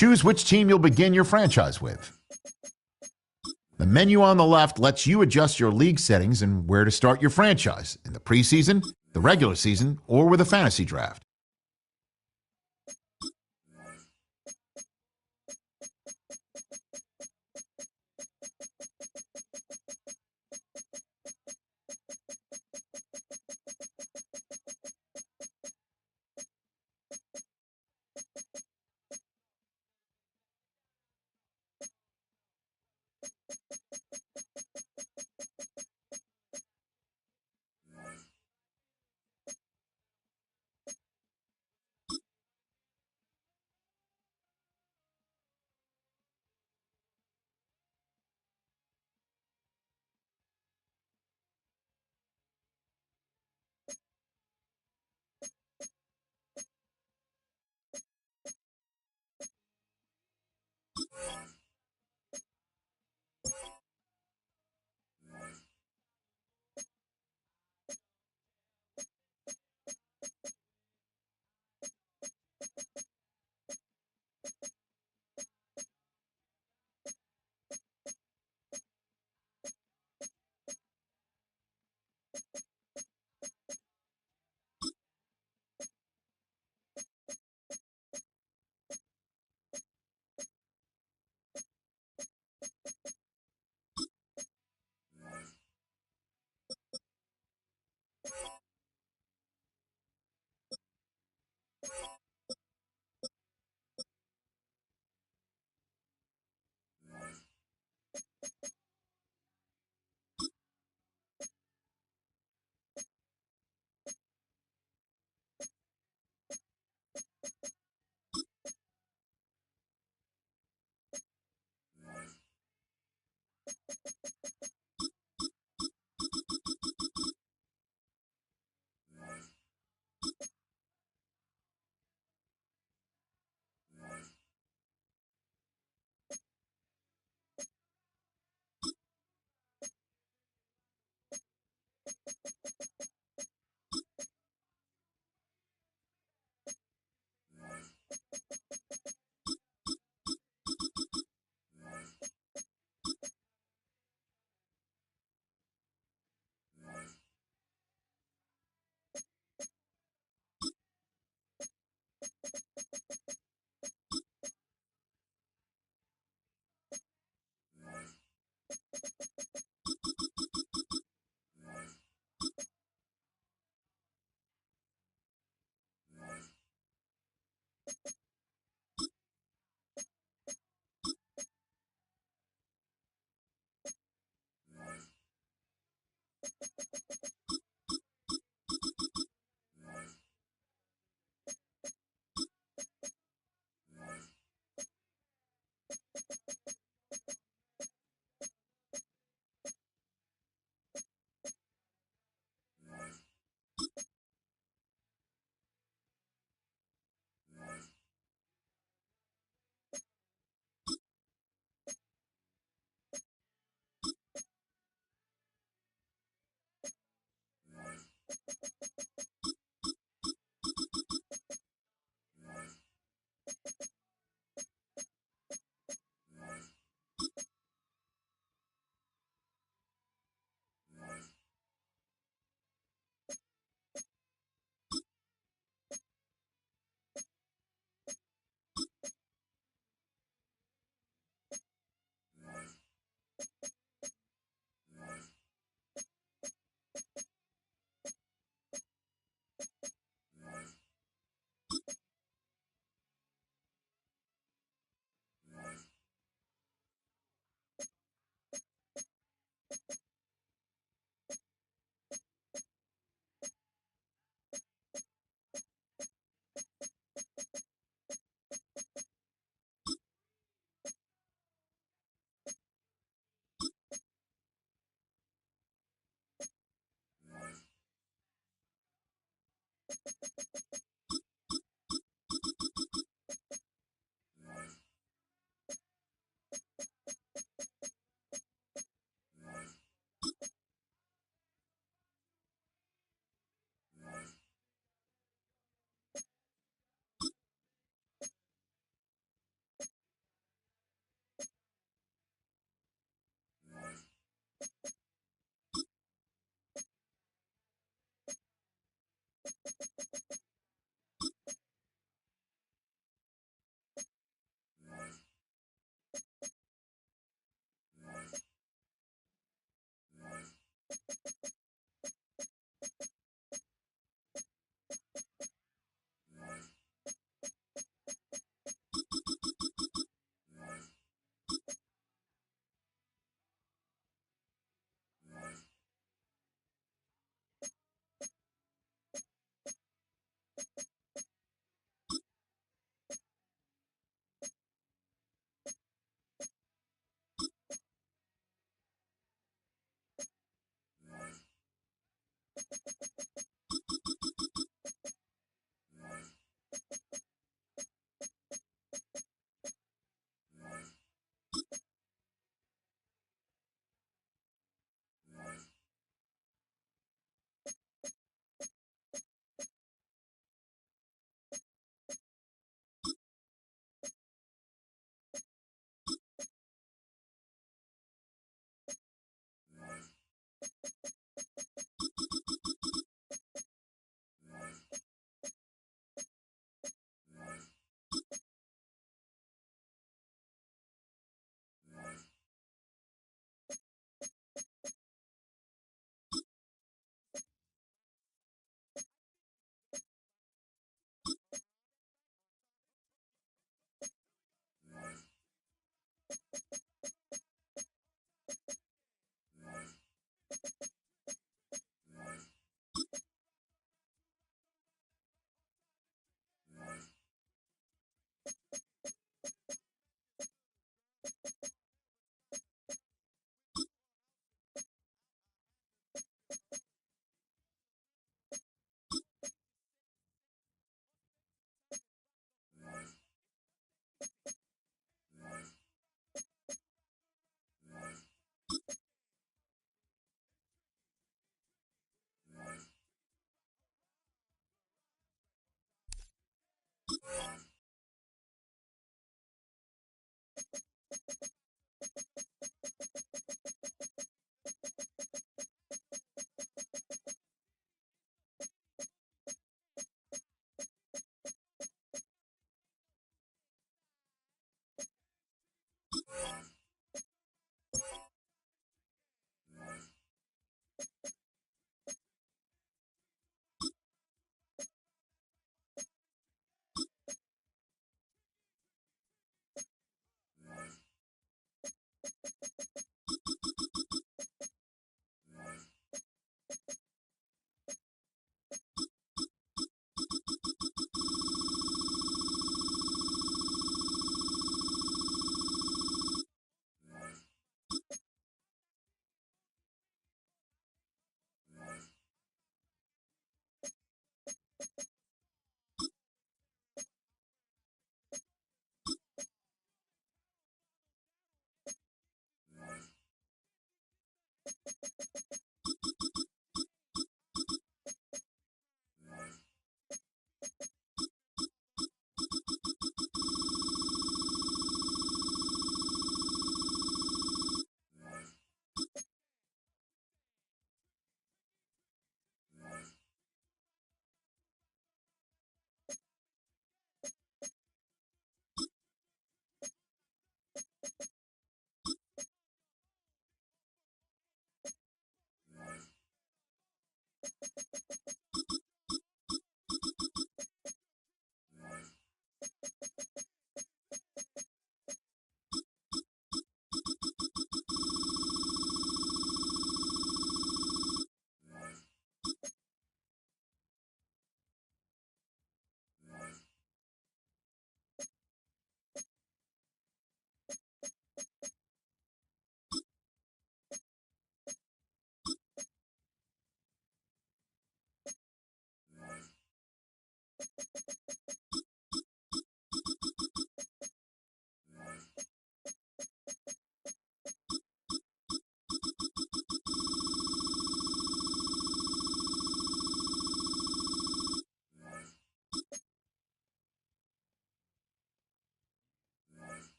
Choose which team you'll begin your franchise with. The menu on the left lets you adjust your league settings and where to start your franchise, in the preseason, the regular season, or with a fantasy draft.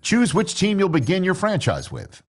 Choose which team you'll begin your franchise with.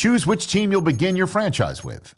Choose which team you'll begin your franchise with.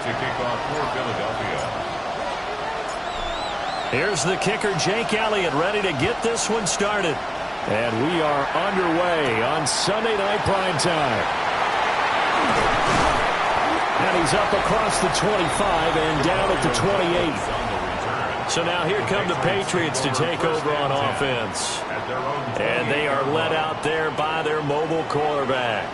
To kick off for Philadelphia. Here's the kicker, Jake Elliott, ready to get this one started. And we are underway on Sunday Night Primetime. And he's up across the 25 and down at the 28. So now here come the Patriots to take over on offense. And they are led out there by their mobile quarterback.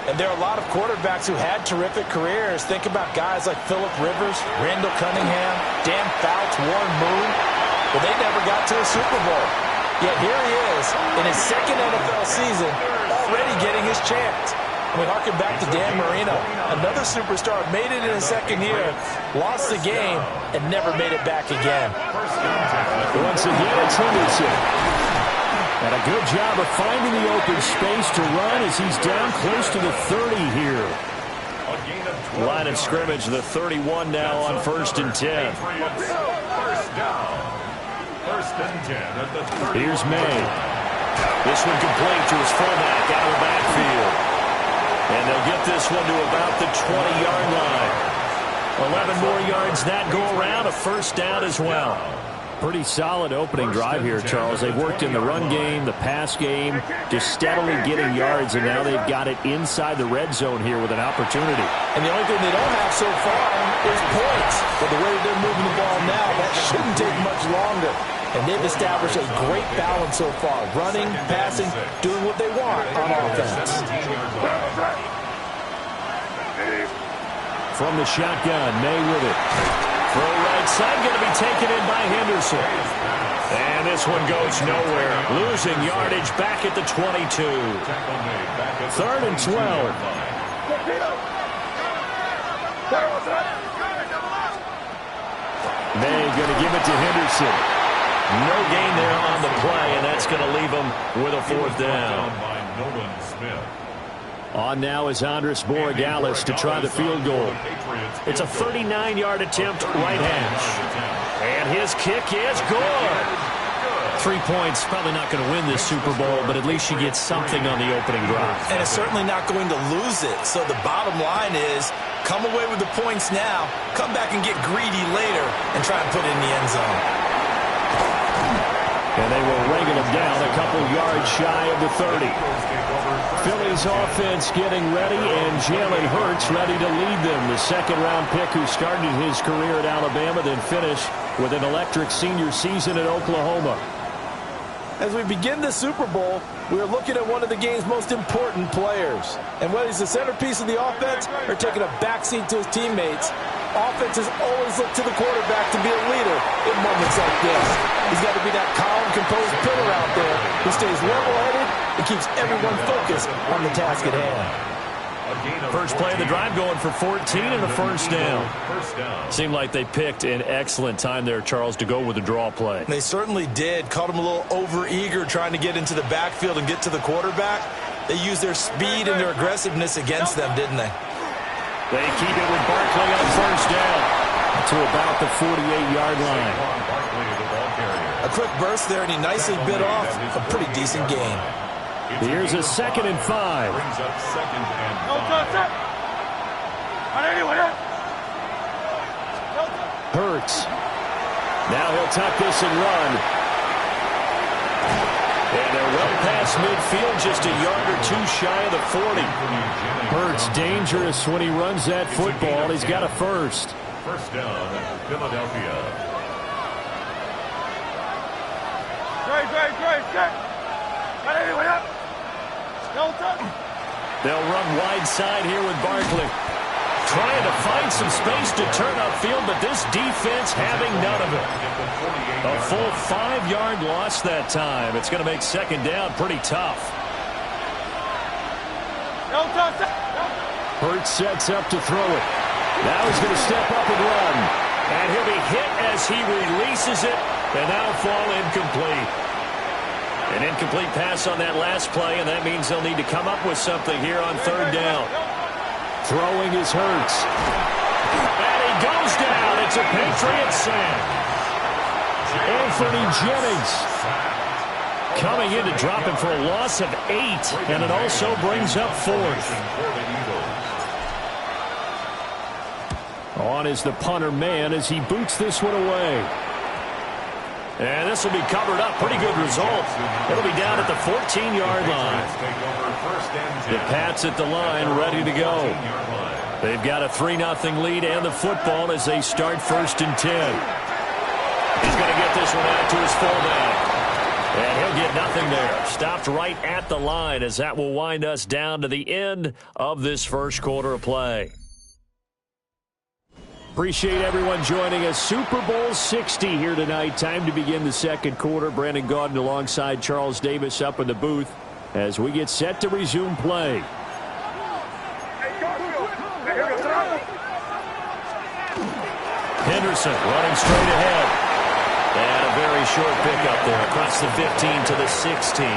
And there are a lot of quarterbacks who had terrific careers. Think about guys like Phillip Rivers, Randall Cunningham, Dan Fouts, Warren Moon. But they never got to a Super Bowl. Yet here he is in his second NFL season, already getting his chance. We harken back to Dan Marino. Another superstar made it in his second year, lost the game, and never made it back again. Once again, it's Henderson. And a good job of finding the open space to run as he's down close to the 30 here. Line of scrimmage, the 31 now on 1st and 10. Here's May. This one complete to his fullback out of the backfield. And they'll get this one to about the 20-yard line. 11 more yards that go around, a first down as well. Pretty solid opening drive here, Charles. They've worked in the run game, the pass game, just steadily getting yards, and now they've got it inside the red zone here with an opportunity. And the only thing they don't have so far is points. But the way they're moving the ball now, that shouldn't take much longer. And they've established a great balance so far. Running, passing, doing what they want on offense. From the shotgun, May with it. Throw right side, going to be taken in by Henderson. And this one goes nowhere. Losing yardage back at the 22. 3rd and 12. May going to give it to Henderson. No gain there on the play, and that's going to leave him with a 4th down. On now is Andres Borregales to try the field goal. It's a 39-yard attempt, right hash. And his kick is good. 3 points, probably not going to win this Super Bowl, but at least she gets something on the opening drive. And it's certainly not going to lose it. So the bottom line is, come away with the points now, come back and get greedy later, and try and put it in the end zone. And they will ring him down a couple yards shy of the 30. Philly's offense getting ready, and Jalen Hurts ready to lead them. The second-round pick who started his career at Alabama, then finished with an electric senior season at Oklahoma. As we begin the Super Bowl, we are looking at one of the game's most important players. And whether he's the centerpiece of the offense or taking a backseat to his teammates, offenses always look to the quarterback to be a leader in moments like this. He's got to be that calm, composed pillar out there who stays level-headed and keeps everyone focused on the task at hand. First play of the drive going for 14 and a first down. Seemed like they picked an excellent time there, Charles, to go with the draw play. They certainly did. Caught him a little over-eager trying to get into the backfield and get to the quarterback. They used their speed and their aggressiveness against them, didn't they? They keep it with Barkley on first down to about the 48-yard line. A quick burst there, and he nicely bit off a pretty decent gain. Here's a 2nd and 5. Hurts. Now he'll tuck this and run. And they're well past midfield, just a yard or two shy of the 40. Hurts dangerous when he runs that football. He's got a first. First down, Philadelphia. They'll run wide side here with Barkley. Trying to find some space to turn upfield, but this defense having none of it. A full 5-yard loss that time. It's going to make second down pretty tough. Hurts sets up to throw it. Now he's going to step up and run. And he'll be hit as he releases it, and that'll fall incomplete. An incomplete pass on that last play, and that means they'll need to come up with something here on third down. Throwing is Hurts. And he goes down. It's a Patriot sack. Anthony Jennings coming in to drop him for a loss of 8, and it also brings up 4th. On is the punter man as he boots this one away. And this will be covered up. Pretty good result. It'll be down at the 14-yard line. The Pats at the line ready to go. They've got a 3-0 lead and the football as they start 1st and 10. He's going to get this one out to his fullback. And he'll get nothing there. Stopped right at the line as that will wind us down to the end of this first quarter of play. Appreciate everyone joining us. Super Bowl 60 here tonight. Time to begin the second quarter. Brandon Gaudin alongside Charles Davis up in the booth as we get set to resume play. Henderson running straight ahead. And a very short pickup there across the 15 to the 16.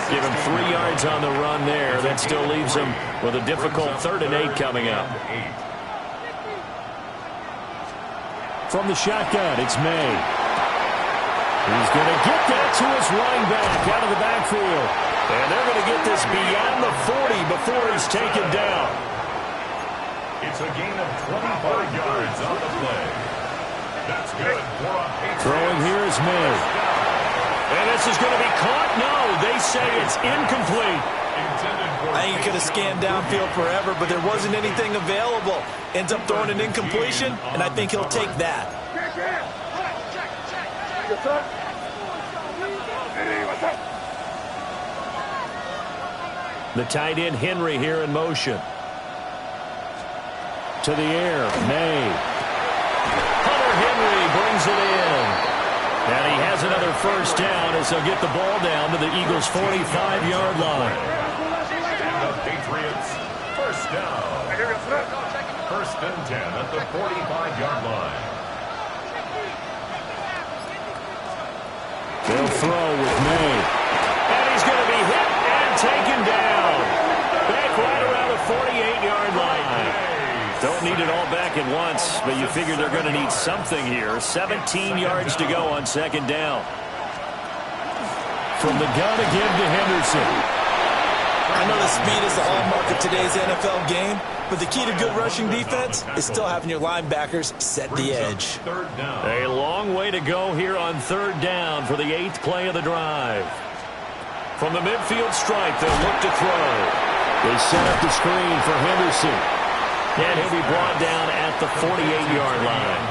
Give him 3 yards on the run there. That still leaves him with a difficult 3rd and 8 coming up. From the shotgun, it's May. He's going to get that to his running back out of the backfield. And they're going to get this beyond the 40 before he's taken down. It's a gain of 25 yards on the play. That's good for a Patriots. Throwing here is May. And this is going to be caught. No, they say it's incomplete. I think he could have scanned downfield forever, but there wasn't anything available. Ends up throwing an incompletion, and I think he'll take that. The tight end Henry here in motion. To the air, May. Hunter Henry brings it in. And he has another first down as they'll get the ball down to the Eagles' 45-yard line. And the Patriots, first down. First and 10 at the 45-yard line. They'll throw with May. And he's going to be hit and taken down. Back right around the 48-yard line. Don't need it all back at once, but you figure they're going to need something here. 17 yards to go on 2nd down. From the gun again to Henderson. I know the speed is the hallmark of today's NFL game, but the key to good rushing defense is still having your linebackers set the edge. A long way to go here on 3rd down for the 8th play of the drive. From the midfield stripe, they'll look to throw. They set up the screen for Henderson. And he'll be brought down at the 48-yard line.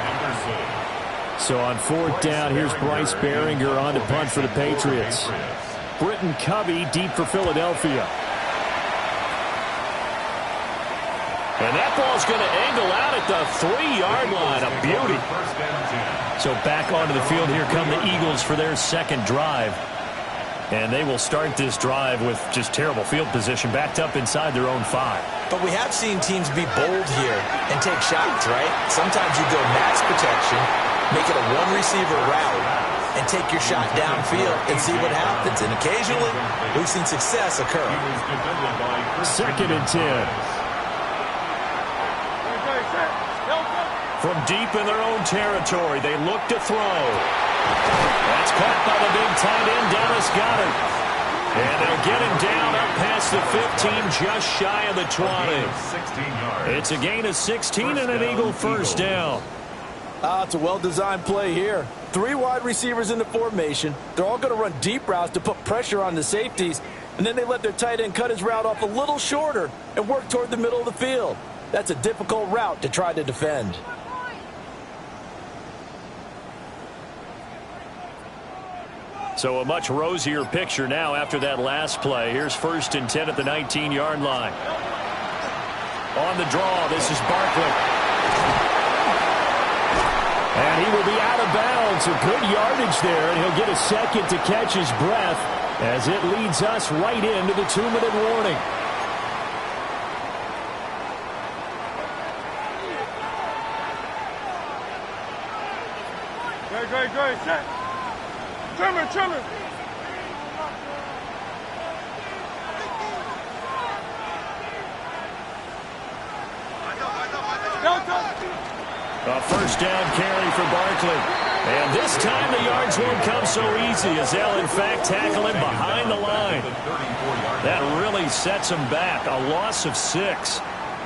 So on 4th down, here's Bryce Behringer on to punt for the Patriots. Britton Covey deep for Philadelphia. And that ball's going to angle out at the 3-yard line. A beauty. So back onto the field, here come the Eagles for their 2nd drive. And they will start this drive with just terrible field position, backed up inside their own 5. But we have seen teams be bold here and take shots, right? Sometimes you go max protection, make it a 1-receiver route, and take your shot downfield and see what happens. And occasionally, we've seen success occur. 2nd and 10. From deep in their own territory, they look to throw. That's caught by the big tight end, Dallas Goedert. And they'll get him down up past the 15, just shy of the 20. It's a gain of 16 and an Eagle first down. It's a well-designed play here. 3 wide receivers in the formation. They're all going to run deep routes to put pressure on the safeties. And then they let their tight end cut his route off a little shorter and work toward the middle of the field. That's a difficult route to try to defend. So a much rosier picture now after that last play. Here's 1st and 10 at the 19-yard line. On the draw, this is Barkley. And he will be out of bounds. A good yardage there, and he'll get a second to catch his breath as it leads us right into the 2-minute warning. Great, set. Trimmer. A first down carry for Barkley. And this time the yards won't come so easy as they'll in fact tackle him behind the line. That really sets him back. A loss of 6.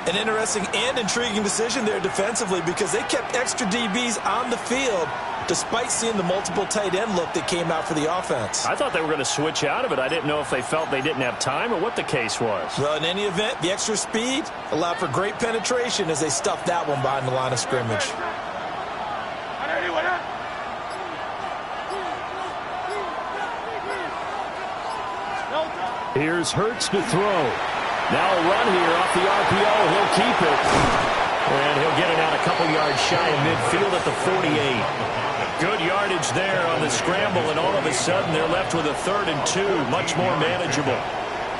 An interesting and intriguing decision there defensively because they kept extra DBs on the field despite seeing the multiple tight end look that came out for the offense. I thought they were going to switch out of it. I didn't know if they felt they didn't have time or what the case was. Well, in any event, the extra speed allowed for great penetration as they stuffed that one behind the line of scrimmage. Here's Hurts to throw. Now a run here off the RPO. He'll keep it. And he'll get it out a couple yards shy of midfield at the 48. Good yardage there on the scramble, and all of a sudden they're left with a 3rd and 2, much more manageable.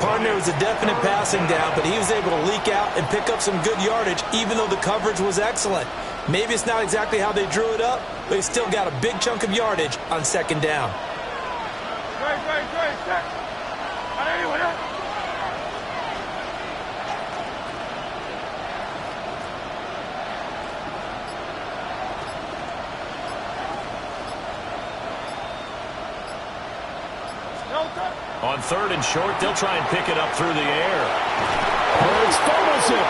Pardon, there was a definite passing down, but he was able to leak out and pick up some good yardage, even though the coverage was excellent. Maybe it's not exactly how they drew it up, but he still got a big chunk of yardage on second down. On third and short, they'll try and pick it up through the air. Birds fumbles it.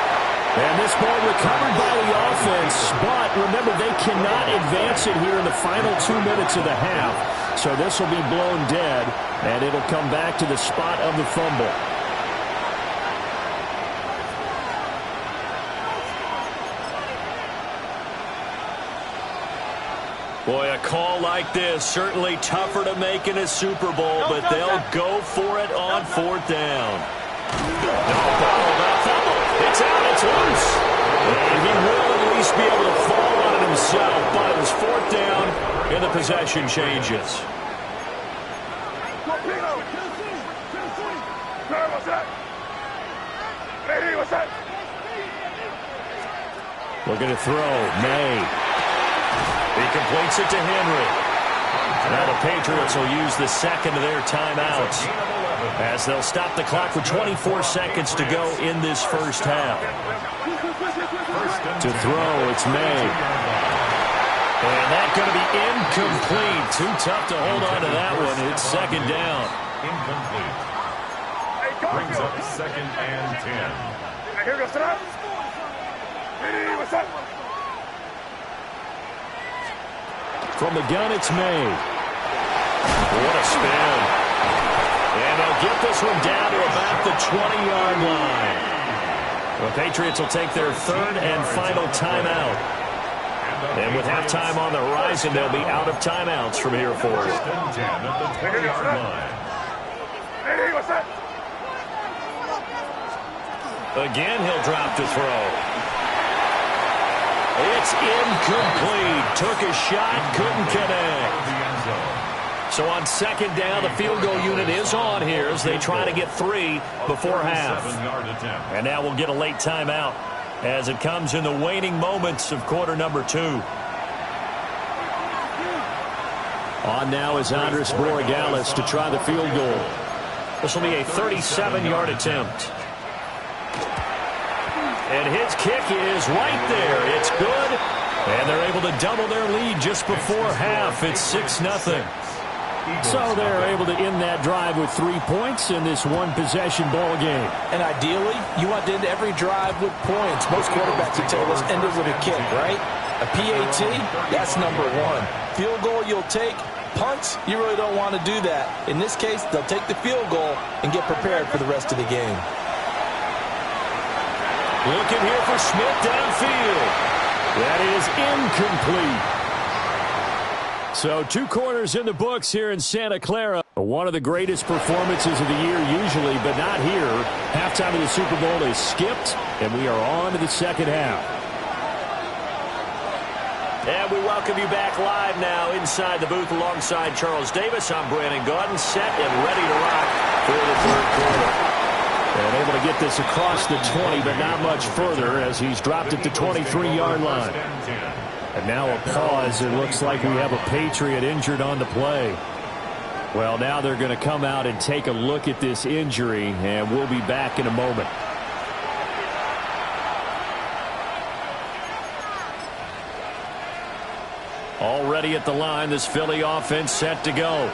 And this ball recovered by the offense. But remember, they cannot advance it here in the final 2 minutes of the half. So this will be blown dead, and it'll come back to the spot of the fumble. Boy, a call like this, certainly tougher to make in a Super Bowl, but they'll go for it on fourth down. It's out, it's loose. And he will at least be able to fall on it himself, but it was fourth down, and the possession changes. Looking to throw, May. He completes it to Henry. Now the Patriots will use the second of their timeouts as they'll stop the clock with 24 seconds to go in this first half. To throw, it's May. And that's going to be incomplete. Too tough to hold on to that one. It's second down. Incomplete. Brings up second and 10. Here goes that. Hey, what's up? From the gun, it's May. What a spin. And they'll get this one down to about the 20-yard line. The Patriots will take their third and final timeout. And with halftime on the horizon, they'll be out of timeouts from here forward. First and 10 at the 20-yard line. Hey, what's up? Again, he'll drop to throw. It's incomplete. Took a shot, couldn't connect. So on second down, the field goal unit is on here as they try to get 3 before half. And now we'll get a late timeout as it comes in the waning moments of quarter number 2. On now is Andres Borregales to try the field goal. This will be a 37-yard attempt. And his kick is right there. It's good. And they're able to double their lead just before half. It's 6-0. So they're able to end that drive with 3 points in this one-possession ball game. And ideally, you want to end every drive with points. Most quarterbacks would tell us end it with a kick, right? A PAT, that's number 1. Field goal you'll take. Punts, you really don't want to do that. In this case, they'll take the field goal and get prepared for the rest of the game. Looking here for Smith downfield. That is incomplete. So 2 quarters in the books here in Santa Clara. One of the greatest performances of the year usually, but not here. Halftime of the Super Bowl is skipped, and we are on to the second half. And we welcome you back live now inside the booth alongside Charles Davis. I'm Brandon Gaudin, set and ready to rock for the third quarter. And able to get this across the 20, but not much further as he's dropped it to 23-yard line. And now a pause. It looks like we have a Patriot injured on the play. Well, now they're going to come out and take a look at this injury, and we'll be back in a moment. Already at the line, this Philly offense set to go.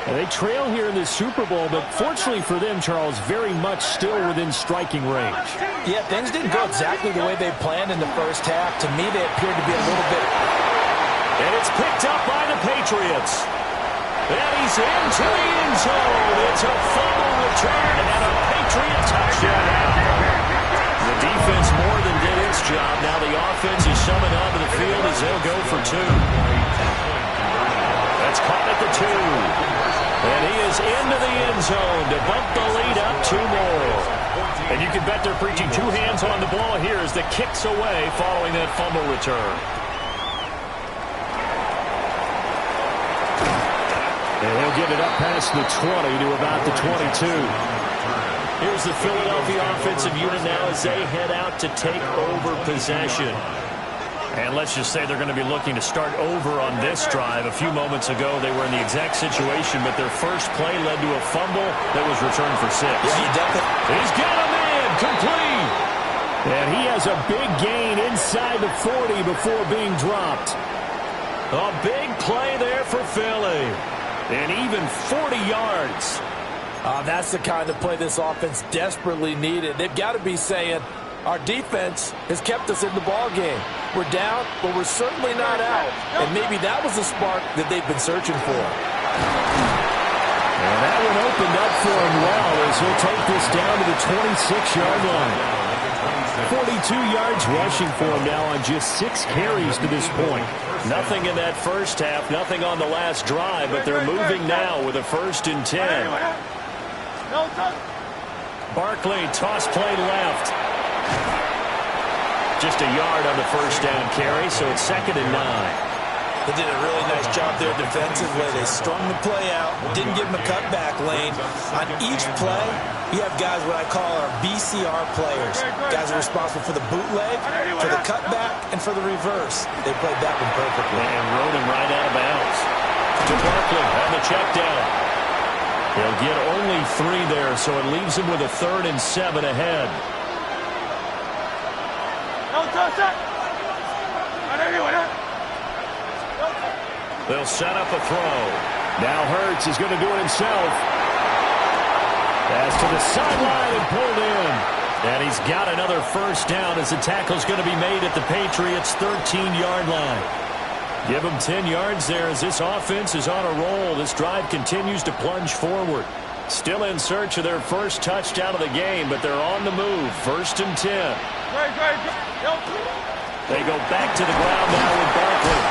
And they trail here in this Super Bowl, but fortunately for them, Charles, very much still within striking range. Yeah, things didn't go exactly the way they planned in the first half. To me, they appeared to be a little bit. And it's picked up by the Patriots. And he's into the end zone. It's a fumble return and a Patriot touchdown. The defense more than did its job. Now the offense is summoned onto the field as they'll go for 2. That's caught at the 2. And he is into the end zone to bump the lead up 2 more. And you can bet they're preaching 2 hands on the ball here as the kick's away following that fumble return. And he'll get it up past the 20 to about the 22. Here's the Philadelphia offensive unit now as they head out to take over possession. And let's just say they're going to be looking to start over on this drive. A few moments ago, they were in the exact situation, but their first play led to a fumble that was returned for 6. Yeah, he definitely. He's got a man complete. And he has a big gain inside the 40 before being dropped. A big play there for Philly. And even 40 yards. That's the kind of play this offense desperately needed. They've got to be saying, our defense has kept us in the ball game. We're down, but we're certainly not out. And maybe that was the spark that they've been searching for. And that one opened up for him well as he'll take this down to the 26-yard line. 42 yards rushing for him now on just 6 carries to this point. Nothing in that first half, nothing on the last drive, but they're moving now with a 1st and 10. Barkley, toss play left. Just a yard on the first down carry, so it's 2nd and 9. They did a really nice job there defensively. They strung the play out, didn't give him a cutback lane. On each play, you have guys what I call our BCR players. Guys are responsible for the bootleg, for the cutback, and for the reverse. They played that one perfectly. And rode him right out of bounds. To Barkley on the check down. He'll get only 3 there, so it leaves him with a 3rd and 7 ahead. They'll set up a throw. Now Hurts is going to do it himself. Pass to the sideline and pulled in. And he's got another first down as the tackle's going to be made at the Patriots' 13-yard line. Give them 10 yards there as this offense is on a roll. This drive continues to plunge forward. Still in search of their first touchdown of the game, but they're on the move. 1st and 10. They go back to the ground now with Barkley.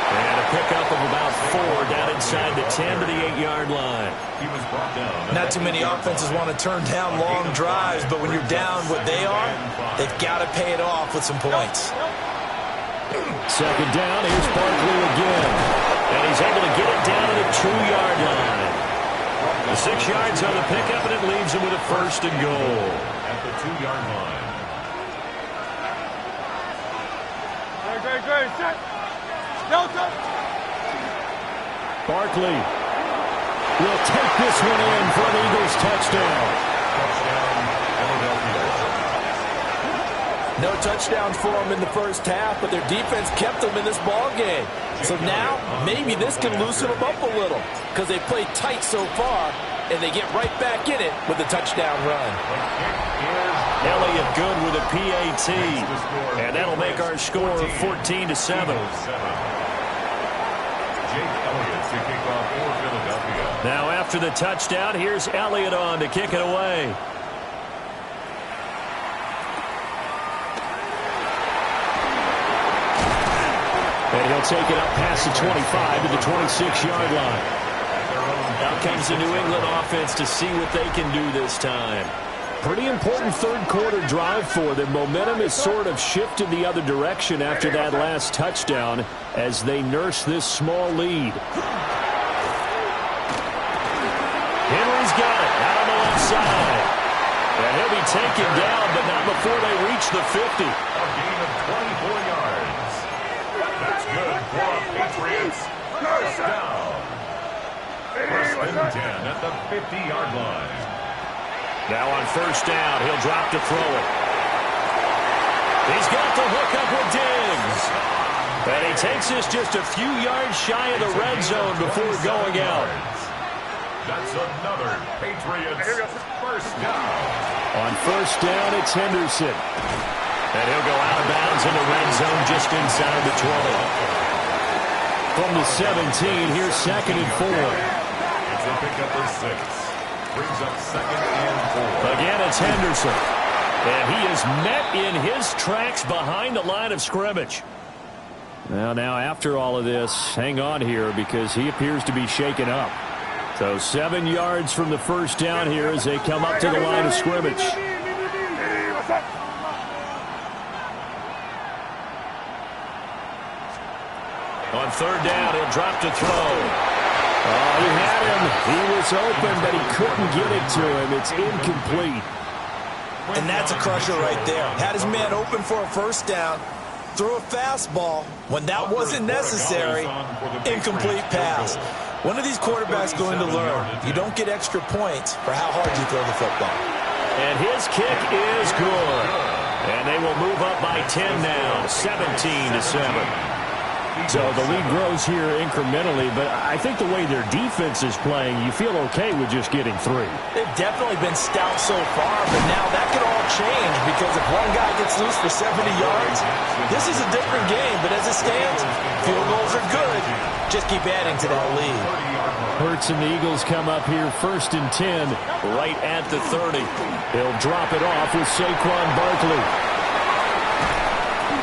And a pickup of about 4 down inside the 10 to the 8-yard line. He was brought down. Not too many offenses want to turn down long drives, but when you're down what they are, they've got to pay it off with some points. 2nd down, here's Barkley again. And he's able to get it down to the 2-yard line. The 6 yards on the pickup, and it leaves him with a 1st and goal. At the 2-yard line. Barkley will take this one in for an Eagles touchdown. Touchdown, Philadelphia. No touchdowns for them in the first half, but their defense kept them in this ball game. So now maybe this can loosen them up a little because they played tight so far, and they get right back in it with a touchdown run. Elliott good with a PAT, and that'll make our score 14-7. Now after the touchdown, here's Elliott on to kick it away. And he'll take it up past the 25 to the 26-yard line. Now comes the New England offense to see what they can do this time. Pretty important third-quarter drive for them. Momentum has sort of shifted the other direction after that last touchdown as they nurse this small lead. Henry's got it out on the left side. And he'll be taken down, but not before they reach the 50. A gain of 24 yards. That's good for the Patriots. First down. 1st and 10 at the 50-yard line. Now on 1st down, he'll drop to throw it. He's got the hook up with Diggs. And he takes this just a few yards shy of the red zone before going out. That's another Patriots first down. On 1st down, it's Henderson. And he'll go out of bounds in the red zone just inside the 20. From the 17, here's 2nd and 4. It's a pickup of 6. Brings up 2nd and 4. Again, it's Henderson. And he is met in his tracks behind the line of scrimmage. Now after all of this, hang on here because he appears to be shaken up. So 7 yards from the 1st down here as they come up to the line of scrimmage. On 3rd down, he'll drop to throw. Oh, he had him. He was open, but he couldn't get it to him. It's incomplete. And that's a crusher right there. Had his man open for a first down, threw a fastball when that wasn't necessary. Incomplete pass. One of these quarterbacks going to learn, you don't get extra points for how hard you throw the football. And his kick is good. And they will move up by 10 now, 17-7. So the lead grows here incrementally, but I think the way their defense is playing, you feel okay with just getting 3. They've definitely been stout so far, but now that could all change because if one guy gets loose for 70 yards, this is a different game. But as it stands, field goals are good. Just keep adding to that lead. Hurts and the Eagles come up here 1st and 10. Right at the 30. They'll drop it off with Saquon Barkley.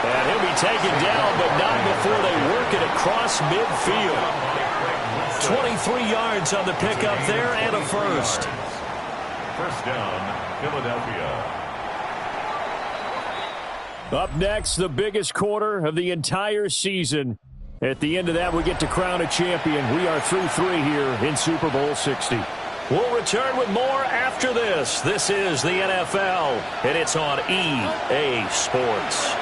And he'll be taken down, but not before they work it across midfield. 23 yards on the pickup there and a first. First down, Philadelphia. Up next, the biggest quarter of the entire season. At the end of that, we get to crown a champion. We are through 3 here in Super Bowl 60. We'll return with more after this. This is the NFL, and it's on EA Sports.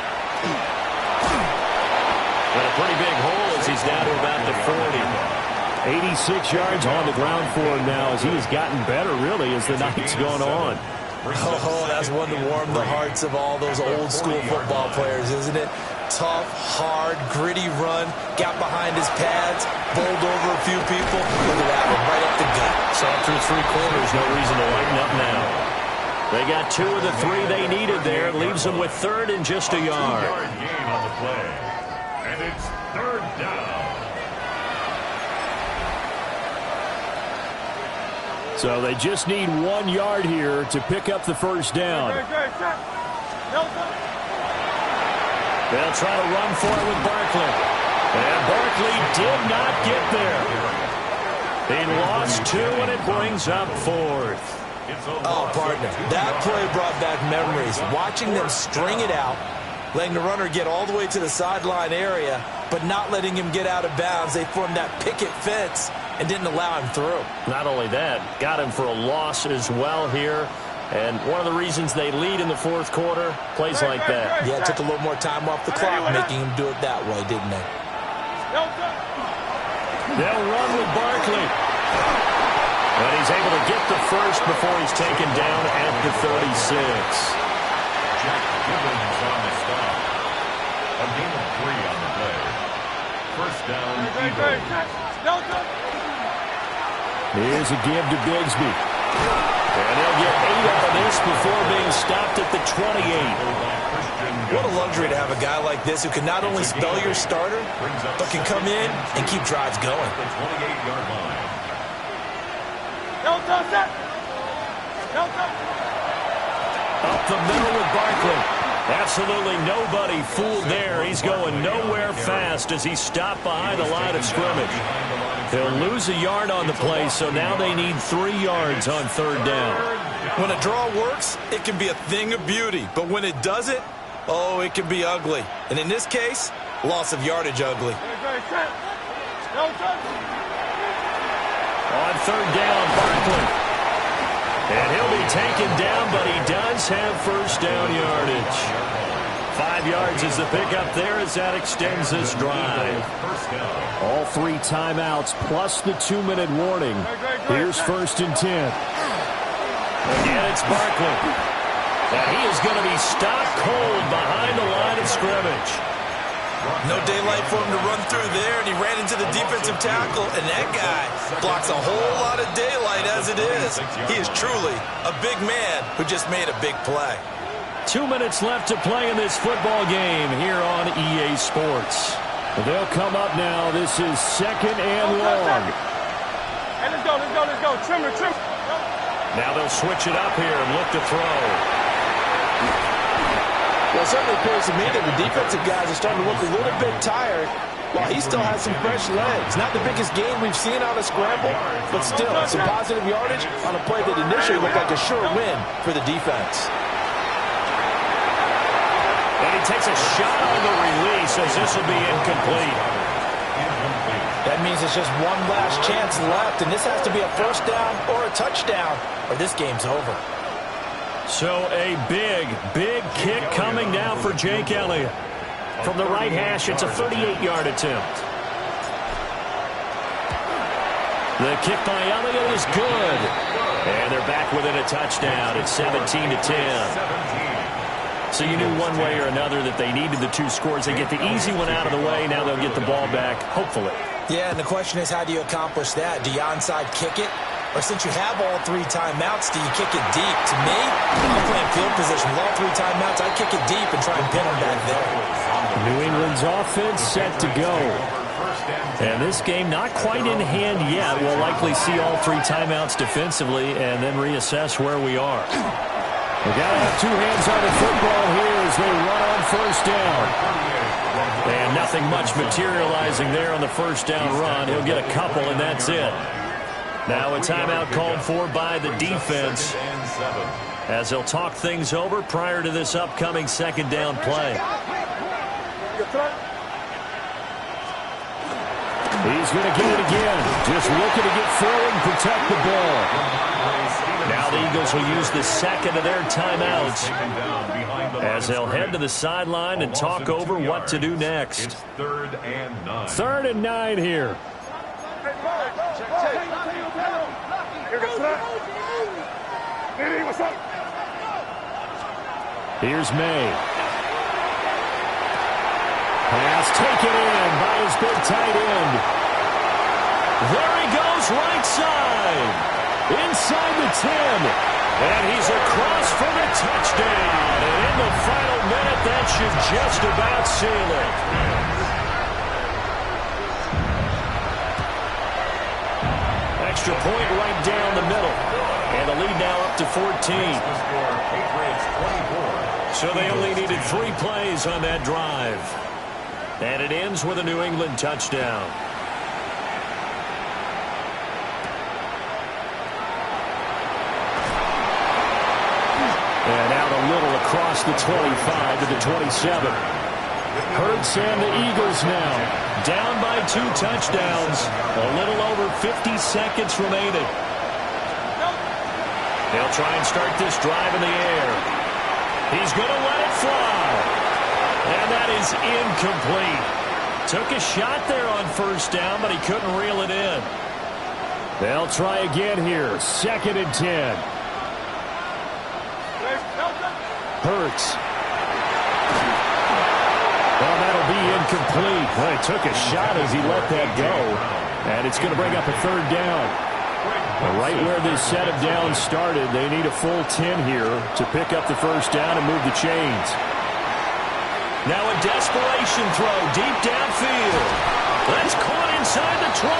And a pretty big hole as he's down to about the 40. 86 yards on the ground for him now as he has gotten better, really, as the night's gone on. Oh, that's one to warm the hearts of all those old-school football players, isn't it? Tough, hard, gritty run, got behind his pads, bowled over a few people. Look at that one, right up the gut. Saw through 3 quarters, no reason to lighten up now. They got 2 of the 3 they needed there. Leaves them with 3rd and just a yard. 2-yard gain on the play. And it's 3rd down. So they just need 1 yard here to pick up the first down. They'll try to run for it with Barkley. And Barkley did not get there. He lost 2, and it brings up 4th. Oh, partner, that play brought back memories. Watching them string it out, letting the runner get all the way to the sideline area, but not letting him get out of bounds. They formed that picket fence and didn't allow him through. Not only that, got him for a loss as well here. And one of the reasons they lead in the 4th quarter, plays like that. Yeah, it took a little more time off the clock, making him do it that way, didn't they? They'll run with Barkley. But he's able to get the first before he's taken down at the 36. Jack Gibbons on the stop. A gain of 3 on the play. First down, Eagles. Here's a give to Bigsby. And he'll get 8 out of this before being stopped at the 28. What a luxury to have a guy like this who can not only spell your starter, but can come in and keep drives going. The 28-yard line. Up the middle with Barkley. Absolutely nobody fooled there. He's going nowhere fast as he's stopped behind the line of scrimmage. They'll lose a yard on the play, so now they need 3 yards on 3rd down. When a draw works, it can be a thing of beauty. But when it doesn't, oh, it can be ugly. And in this case, loss of yardage ugly. On 3rd down, Barkley. And he'll be taken down, but he does have first down yardage. 5 yards is the pickup there as that extends this drive. All 3 timeouts plus the 2-minute warning. Here's 1st and 10. Again, it's Barkley. And he is going to be stopped cold behind the line of scrimmage. No daylight for him to run through there, and he ran into the defensive tackle, and that guy blocks a whole lot of daylight as it is. He is truly a big man who just made a big play. 2 minutes left to play in this football game here on EA Sports. They'll come up now. This is 2nd and long. Hey, let's go. Trim. Now they'll switch it up here and look to throw. Well, it certainly appears to me that the defensive guys are starting to look a little bit tired while he still has some fresh legs. Not the biggest game we've seen on a scramble, but still some positive yardage on a play that initially looked like a sure win for the defense. And he takes a shot on the release as this will be incomplete. That means it's just one last chance left, and this has to be a first down or a touchdown, or this game's over. So a big kick coming now for Jake Elliott. From the right hash, it's a 38-yard attempt. The kick by Elliott is good. And they're back within a touchdown. It's 17-10. So you knew one way or another that they needed the two scores. They get the easy one out of the way. Now they'll get the ball back, hopefully. Yeah, and the question is, how do you accomplish that? Do you onside kick it? Or since you have all three timeouts, do you kick it deep? To me, I'm playing field position. With all three timeouts, I kick it deep and try and pin them back there. New England's offense set to go. And this game not quite in hand yet. We'll likely see all three timeouts defensively and then reassess where we are. We got to have two hands on the football here as they run on first down. And nothing much materializing there on the first down run. He'll get a couple, and that's it. Now a timeout called for by the defense as they'll talk things over prior to this upcoming second down play. He's going to get it again. Just looking to get forward and protect the ball. Now the Eagles will use the second of their timeouts as they'll head to the sideline and talk over what to do next. Third and 9. 3rd and 9 here. Here's May. Pass taken in by his big tight end. There he goes, right side. Inside the 10. And he's across for the touchdown. And in the final minute, that should just about seal it. Extra point right down the middle. And the lead now up to 14. So they only needed 3 plays on that drive. And it ends with a New England touchdown. And out a little across the 25 to the 27. Hurts and the Eagles now. Down by 2 touchdowns. A little over 50 seconds remaining. They'll try and start this drive in the air. He's going to let it fly. And that is incomplete. Took a shot there on first down, but he couldn't reel it in. They'll try again here. 2nd and 10. Hurts. Well, that'll be incomplete. Well, he took a shot as he let that go. And it's going to bring up a 3rd down. Right where this set of downs started, they need a full 10 here to pick up the first down and move the chains. Now a desperation throw deep downfield. That's caught inside the 20.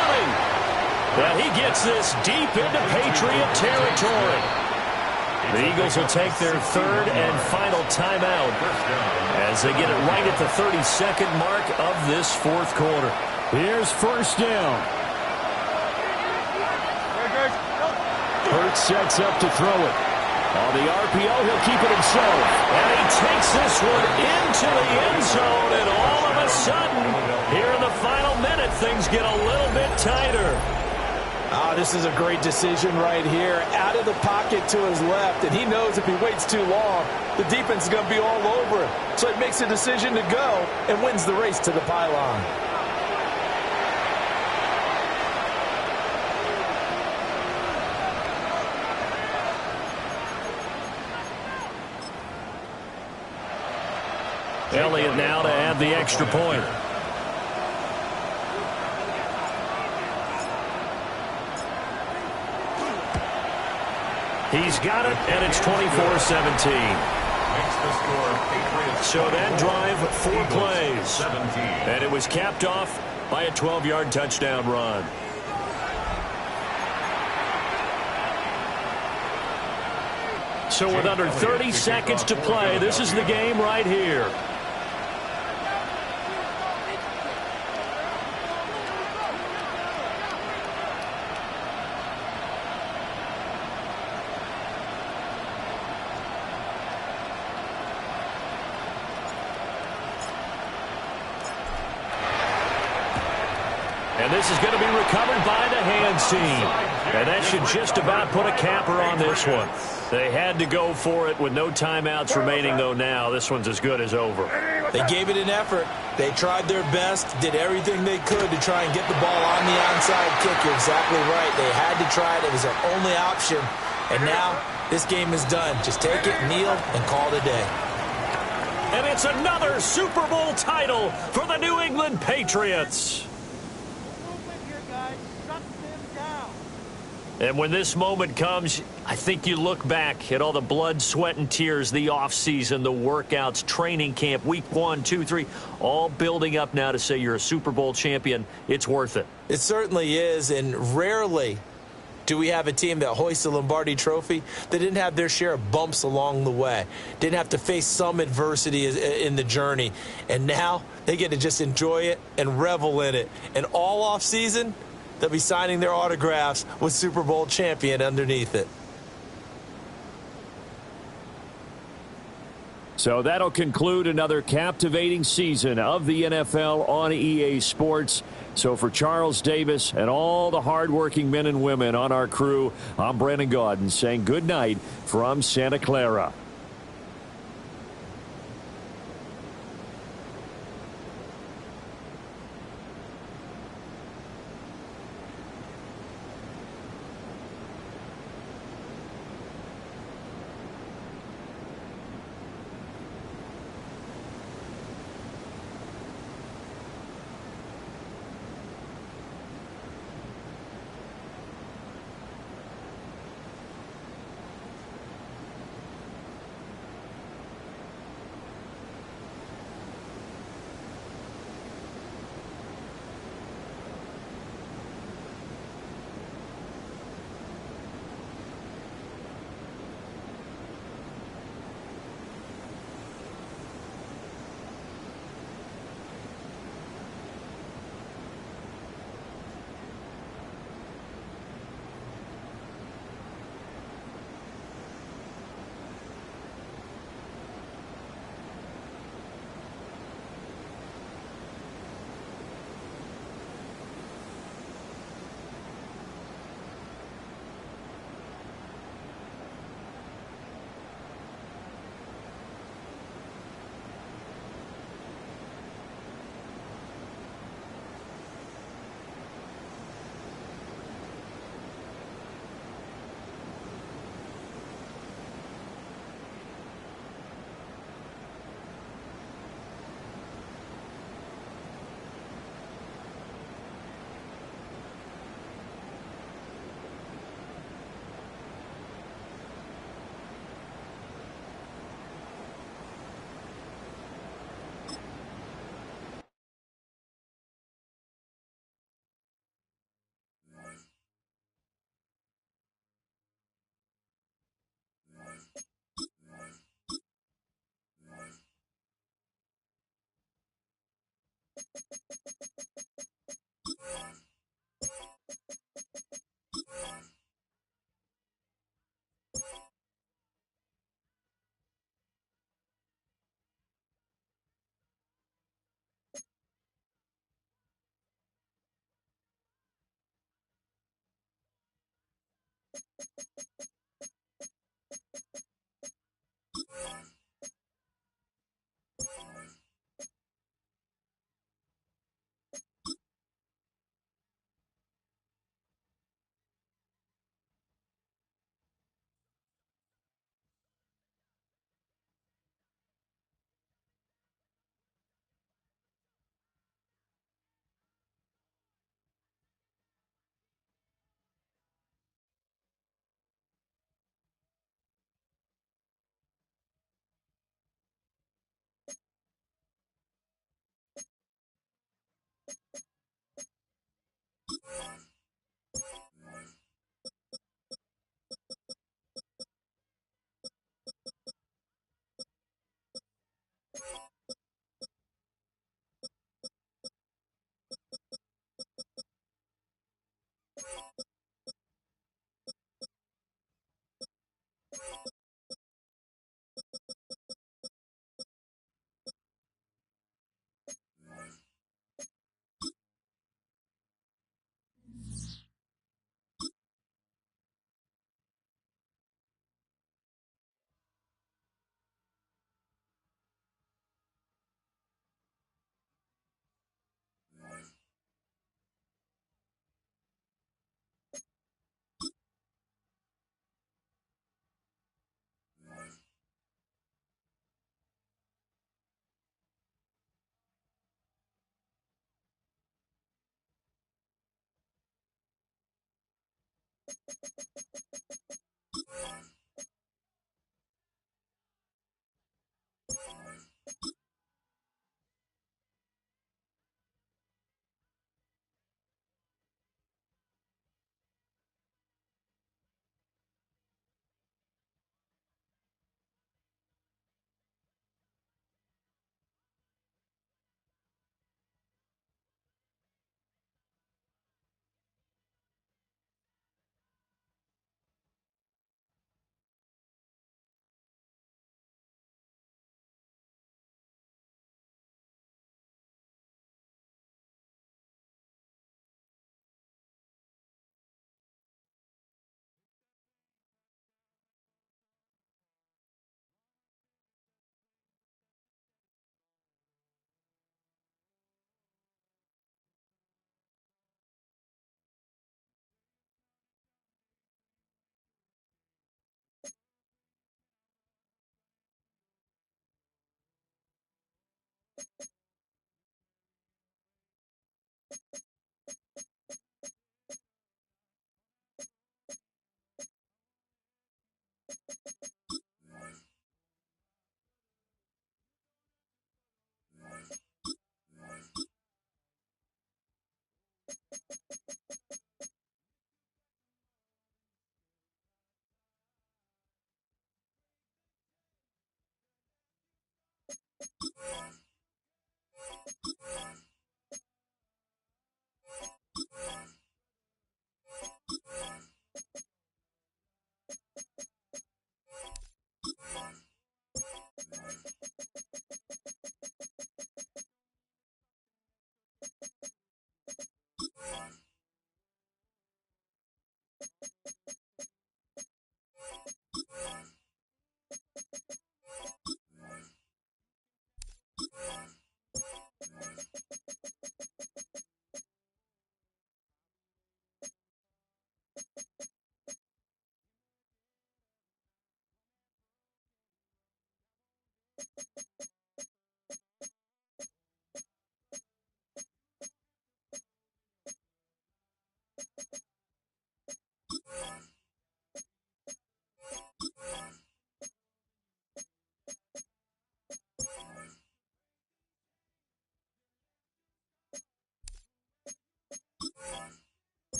And he gets this deep into Patriot territory. The Eagles will take their 3rd and final timeout as they get it right at the 32nd mark of this 4th quarter. Here's first down. Hurts sets up to throw it. On the RPO, he'll keep it himself. And he takes this one into the end zone, and all of a sudden, here in the final minute, things get a little bit tighter. This is a great decision right here. Out of the pocket to his left, and he knows if he waits too long, the defense is going to be all over him. So he makes a decision to go and wins the race to the pylon. Elliott now to add the extra point. He's got it, and it's 24-17. So that drive, 4 plays. And it was capped off by a 12-yard touchdown run. So with under 30 seconds to play, this is the game right here. And And this is going to be recovered by the hands team. And that should just about put a capper on this one. They had to go for it with no timeouts remaining, though now. This one's as good as over. They gave it an effort. They tried their best, did everything they could to try and get the ball on the onside kick. You're exactly right. They had to try it. It was their only option. And now this game is done. Just take it, kneel, and call it a day. And it's another Super Bowl title for the New England Patriots. And when this moment comes, I think you look back at all the blood, sweat, and tears, the offseason, the workouts, training camp, week 1, 2, 3, all building up now to say you're a Super Bowl champion. It's worth it. It certainly is, and rarely do we have a team that hoists a Lombardi trophy that didn't have their share of bumps along the way, didn't have to face some adversity in the journey, and now they get to just enjoy it and revel in it. And all offseason, they'll be signing their autographs with Super Bowl champion underneath it. So that'll conclude another captivating season of the NFL on EA Sports. So for Charles Davis and all the hardworking men and women on our crew, I'm Brandon Gaudin saying good night from Santa Clara.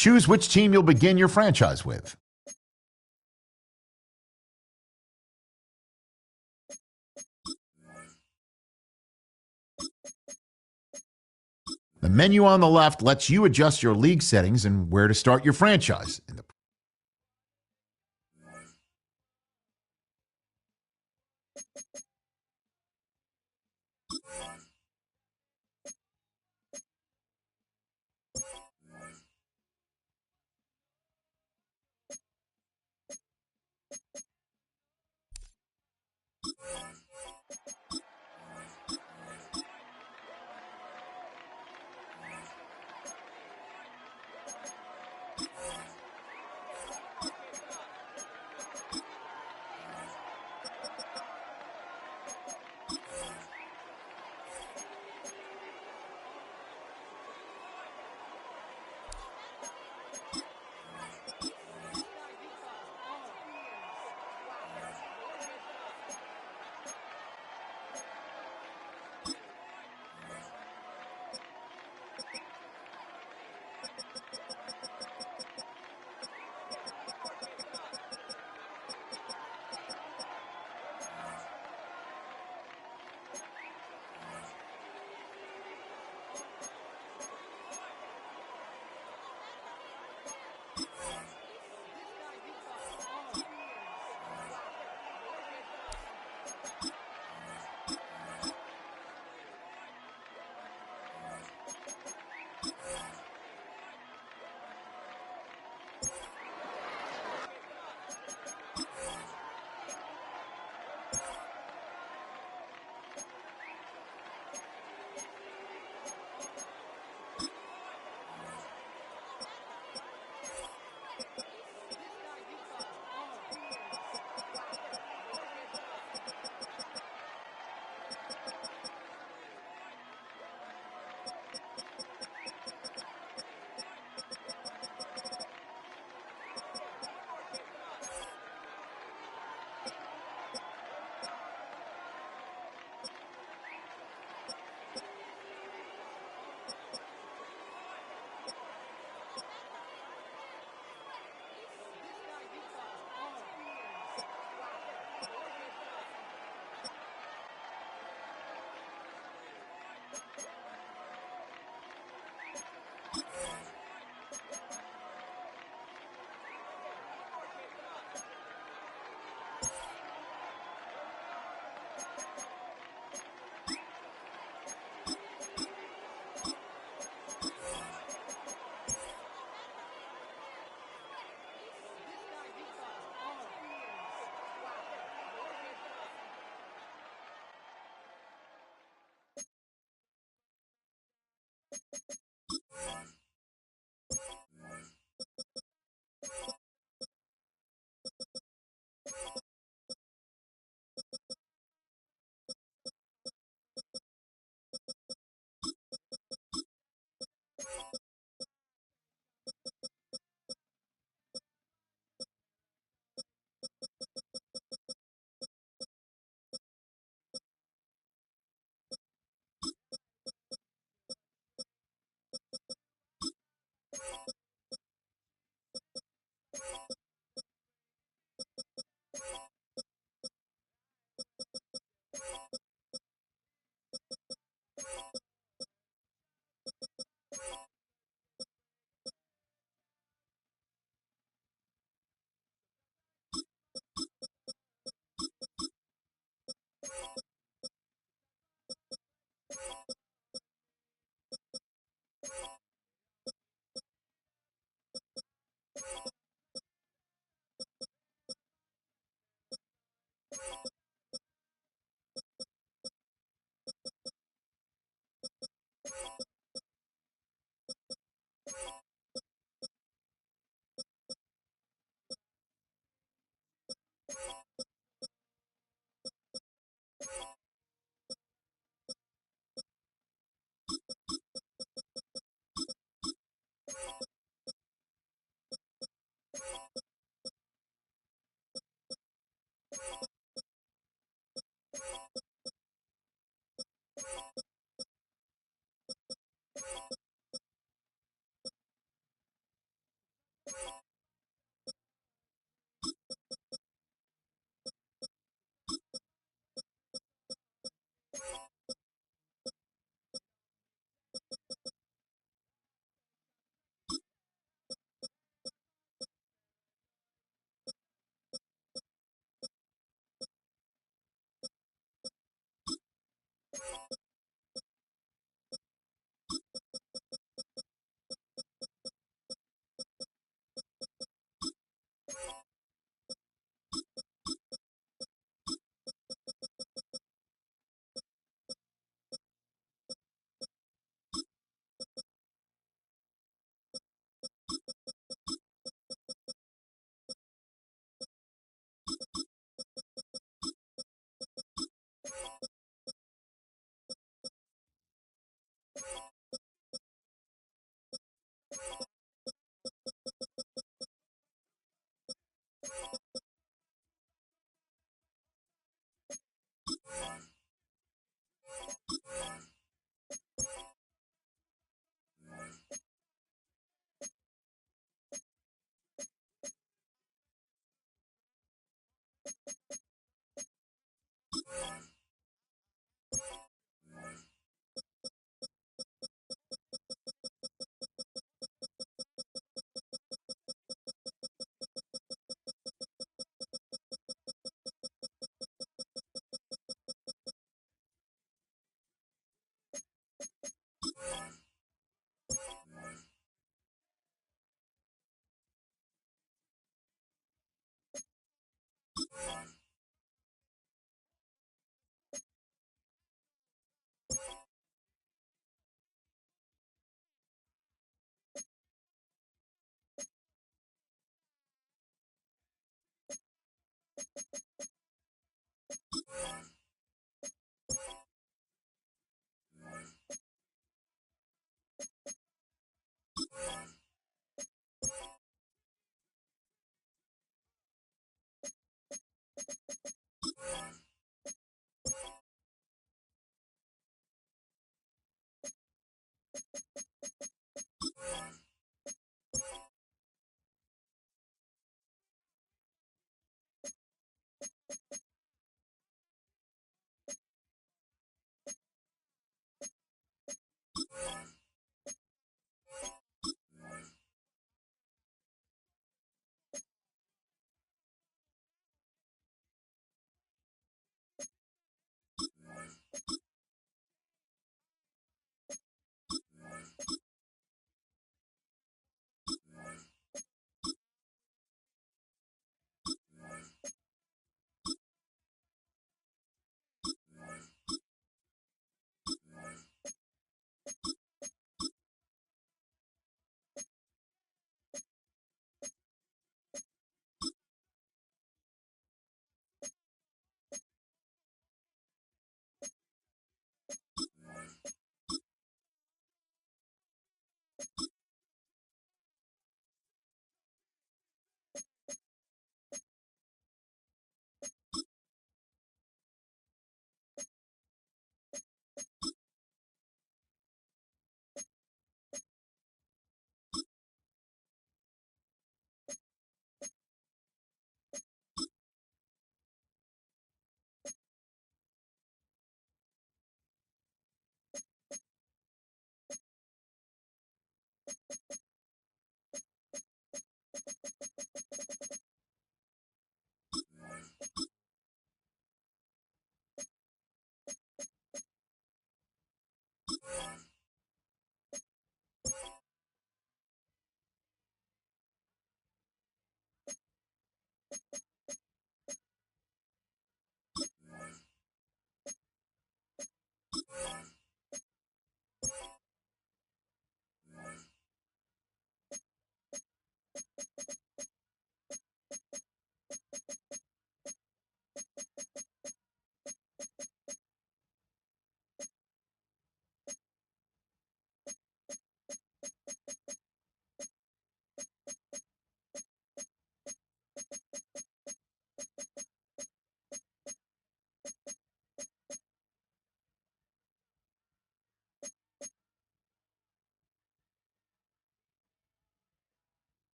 Choose which team you'll begin your franchise with. The menu on the left lets you adjust your league settings and where to start your franchise.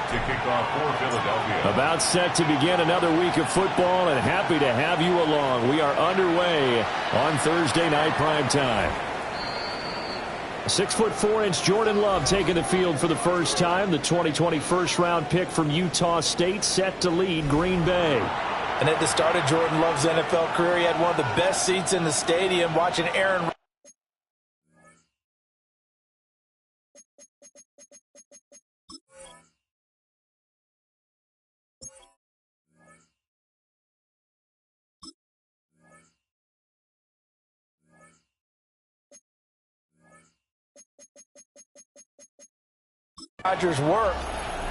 To kick off for Philadelphia. About set to begin another week of football, and happy to have you along. We are underway on Thursday night primetime. 6'4" Jordan Love taking the field for the first time. The 2020 first-round pick from Utah State set to lead Green Bay. And at the start of Jordan Love's NFL career, he had one of the best seats in the stadium watching Aaron. Rodgers' work,